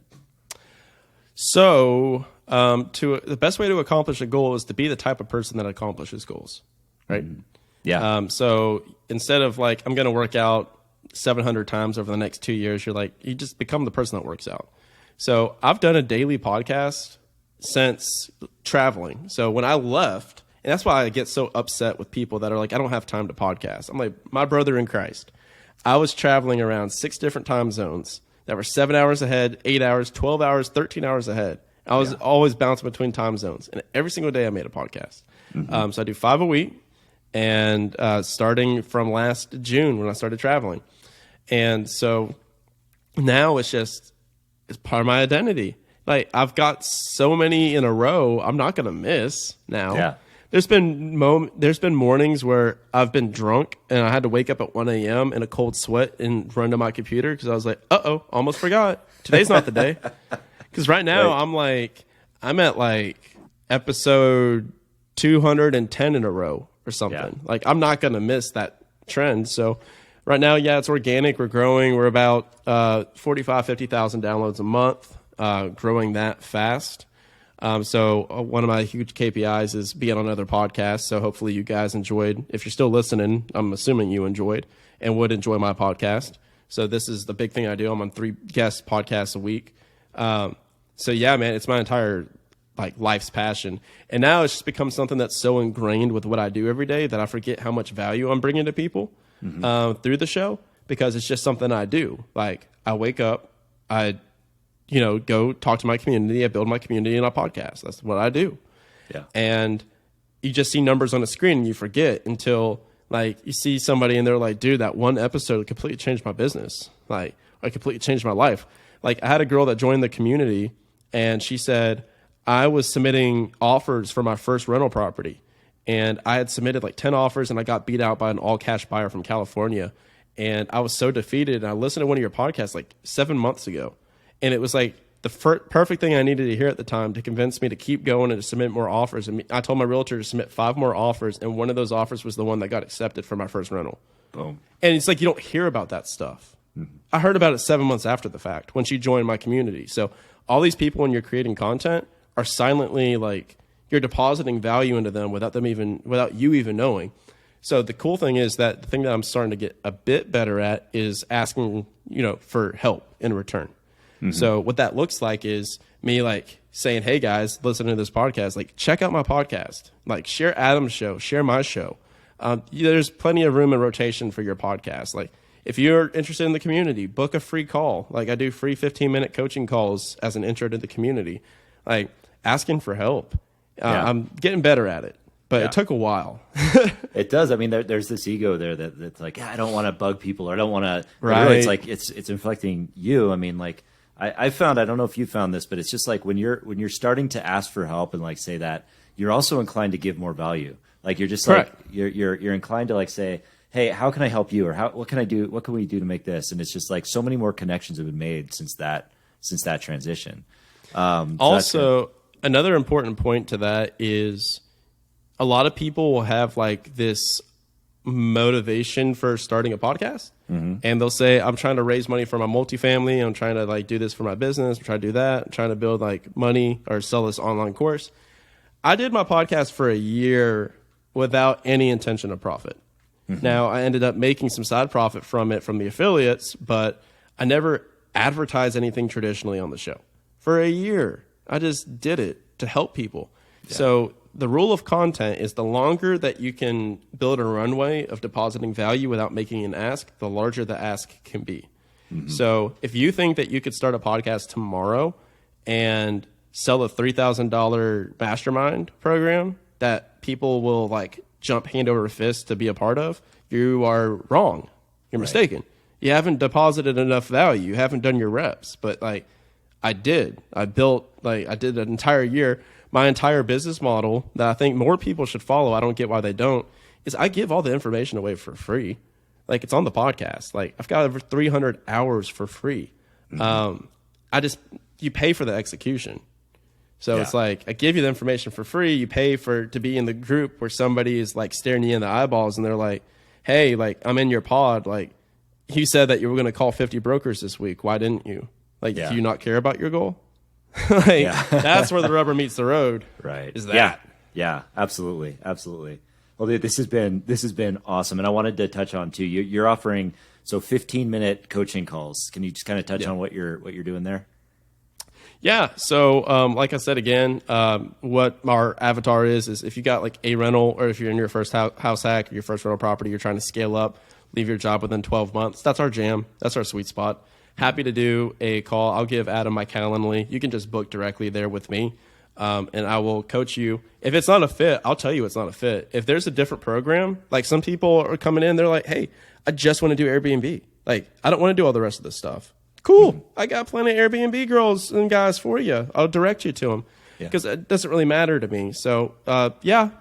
So, the best way to accomplish a goal is to be the type of person that accomplishes goals, right? Mm-hmm. Yeah. So instead of I'm going to work out 700 times over the next 2 years, you just become the person that works out. So I've done a daily podcast since traveling. So when I left, and that's why I get so upset with people that are like, I don't have time to podcast. I'm like, my brother in Christ. I was traveling around 6 different time zones that were 7 hours ahead, 8 hours, 12 hours, 13 hours ahead. I was always bouncing between time zones. And every single day I made a podcast. Mm-hmm. So I do 5 a week, and starting from last June when I started traveling. And so now it's part of my identity. I've got so many in a row, I'm not going to miss now. Yeah. There's been mornings where I've been drunk and I had to wake up at 1 a.m. in a cold sweat and run to my computer because I was like, almost forgot. Today's not the day. Because right now I'm at like episode 210 in a row or something. Yeah. Like I'm not going to miss that trend. So right now, it's organic. We're growing. We're about 50,000 downloads a month, growing that fast. So one of my huge KPIs is being on other podcasts. So hopefully you guys enjoyed. If you're still listening, I'm assuming you enjoyed and would enjoy my podcast. So this is the big thing I do. I'm on 3 guest podcasts a week. So yeah, man, it's my entire life's passion. And now it's just become something that's so ingrained with what I do every day that I forget how much value I'm bringing to people through the show, because it's just something I do. Like I wake up, I go talk to my community. I build my community in a podcast. That's what I do. Yeah. And you just see numbers on the screen and you forget until you see somebody and they're like, dude, that one episode completely changed my business. It completely changed my life. I had a girl that joined the community and she said, I was submitting offers for my first rental property and I had submitted 10 offers and I got beat out by an all cash buyer from California. And I was so defeated. And I listened to one of your podcasts 7 months ago. And it was the perfect thing I needed to hear at the time to convince me to keep going and to submit more offers. And I told my realtor to submit 5 more offers, and one of those offers was the one that got accepted for my first rental. Boom. And it's you don't hear about that stuff. Mm-hmm. I heard about it 7 months after the fact when she joined my community. So all these people when you're creating content are silently you're depositing value into them without you even knowing. So the cool thing is that the thing that I'm starting to get a bit better at is asking, for help in return. Mm-hmm. So what that looks like is me saying, hey guys, listen to this podcast, check out my podcast, share Adam's show, share my show. There's plenty of room and rotation for your podcast. If you're interested in the community, book a free call. I do free 15-minute coaching calls as an intro to the community, asking for help. I'm getting better at it, but it took a while. It does. I mean, there's this ego there that's I don't want to bug people, or I don't want to. Right. Really, it's inflecting you. I mean, I found, I don't know if you found this, but it's just when you're starting to ask for help and say that, you're also inclined to give more value. You're just you're inclined to say, hey, how can I help you? Or what can I do? What can we do to make this? And it's just so many more connections have been made since that transition. Also, another important point to that is a lot of people will have this motivation for starting a podcast. Mm-hmm. And they'll say, I'm trying to raise money for my multifamily. I'm trying to do this for my business. I'm trying to do that. I'm trying to build money or sell this online course. I did my podcast for a year without any intention of profit. Mm-hmm. Now I ended up making some side profit from it, from the affiliates, but I never advertised anything traditionally on the show for a year. I just did it to help people. Yeah. So the rule of content is the longer that you can build a runway of depositing value without making an ask, the larger the ask can be. Mm-hmm. So if you think that you could start a podcast tomorrow and sell a $3,000 mastermind program that people will jump hand over fist to be a part of, you are wrong. You're mistaken. You haven't deposited enough value. You haven't done your reps. But I did. I built, I did an entire year. My entire business model that I think more people should follow, I don't get why they don't, is I give all the information away for free. It's on the podcast. I've got over 300 hours for free. Mm-hmm. You pay for the execution. So it's I give you the information for free. You pay to be in the group where somebody is staring you in the eyeballs and they're like, hey, I'm in your pod. You said that you were going to call 50 brokers this week. Why didn't you? Do you not care about your goal? That's where the rubber meets the road. Right. Is that? Yeah, absolutely. Absolutely. Well, dude, this has been awesome. And I wanted to touch on too, you're offering 15-minute coaching calls. Can you just kind of touch on what you're doing there? Yeah. So, like I said, again, what our avatar is if you got a rental, or if you're in your first house hack, your first rental property, you're trying to scale up, leave your job within 12 months. That's our jam. That's our sweet spot. Happy to do a call. I'll give Adam my Calendly. You can just book directly there with me, and I will coach you. If it's not a fit, I'll tell you it's not a fit. If there's a different program, some people are coming in, they're like, hey, I just want to do Airbnb. I don't want to do all the rest of this stuff. Cool. I got plenty of Airbnb girls and guys for you. I'll direct you to them. because it doesn't really matter to me. So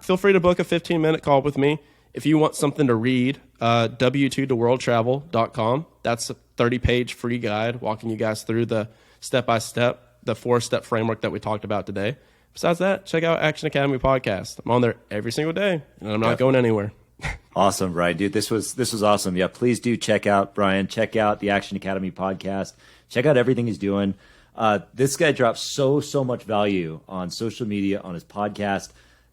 feel free to book a 15-minute call with me. If you want something to read, w2toworldtravel.com. That's a 30-page free guide walking you guys through the step-by-step, the 4-step framework that we talked about today. Besides that, check out Action Academy Podcast. I'm on there every single day, and I'm not going anywhere. Awesome, Brian, dude. This was awesome. Yeah, please do check out Brian. Check out the Action Academy Podcast. Check out everything he's doing. This guy drops so much value on social media, on his podcast.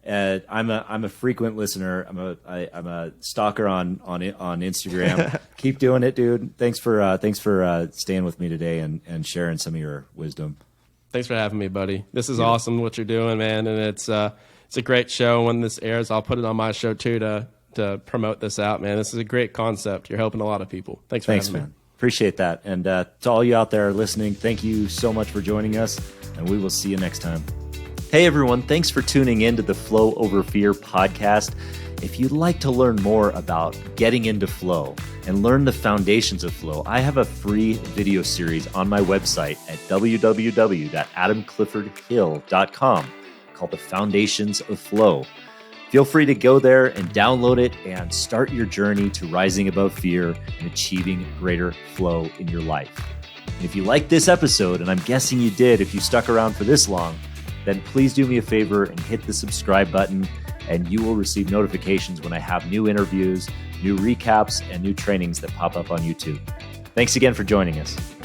I'm a frequent listener. I'm a stalker on Instagram. Keep doing it, dude. Thanks for staying with me today and sharing some of your wisdom. Thanks for having me, buddy. This is awesome what you're doing, man, and it's a great show. When this airs, I'll put it on my show too to promote this out, man. This is a great concept. You're helping a lot of people. Thanks, man. Me. Appreciate that. And to all you out there listening, thank you so much for joining us, and we will see you next time. Hey everyone, thanks for tuning in to the Flow Over Fear podcast. If you'd like to learn more about getting into flow and learn the foundations of flow, I have a free video series on my website at www.adamcliffordhill.com called The Foundations of Flow. Feel free to go there and download it and start your journey to rising above fear and achieving greater flow in your life. And if you liked this episode, and I'm guessing you did if you stuck around for this long, then please do me a favor and hit the subscribe button, and you will receive notifications when I have new interviews, new recaps, and new trainings that pop up on YouTube. Thanks again for joining us.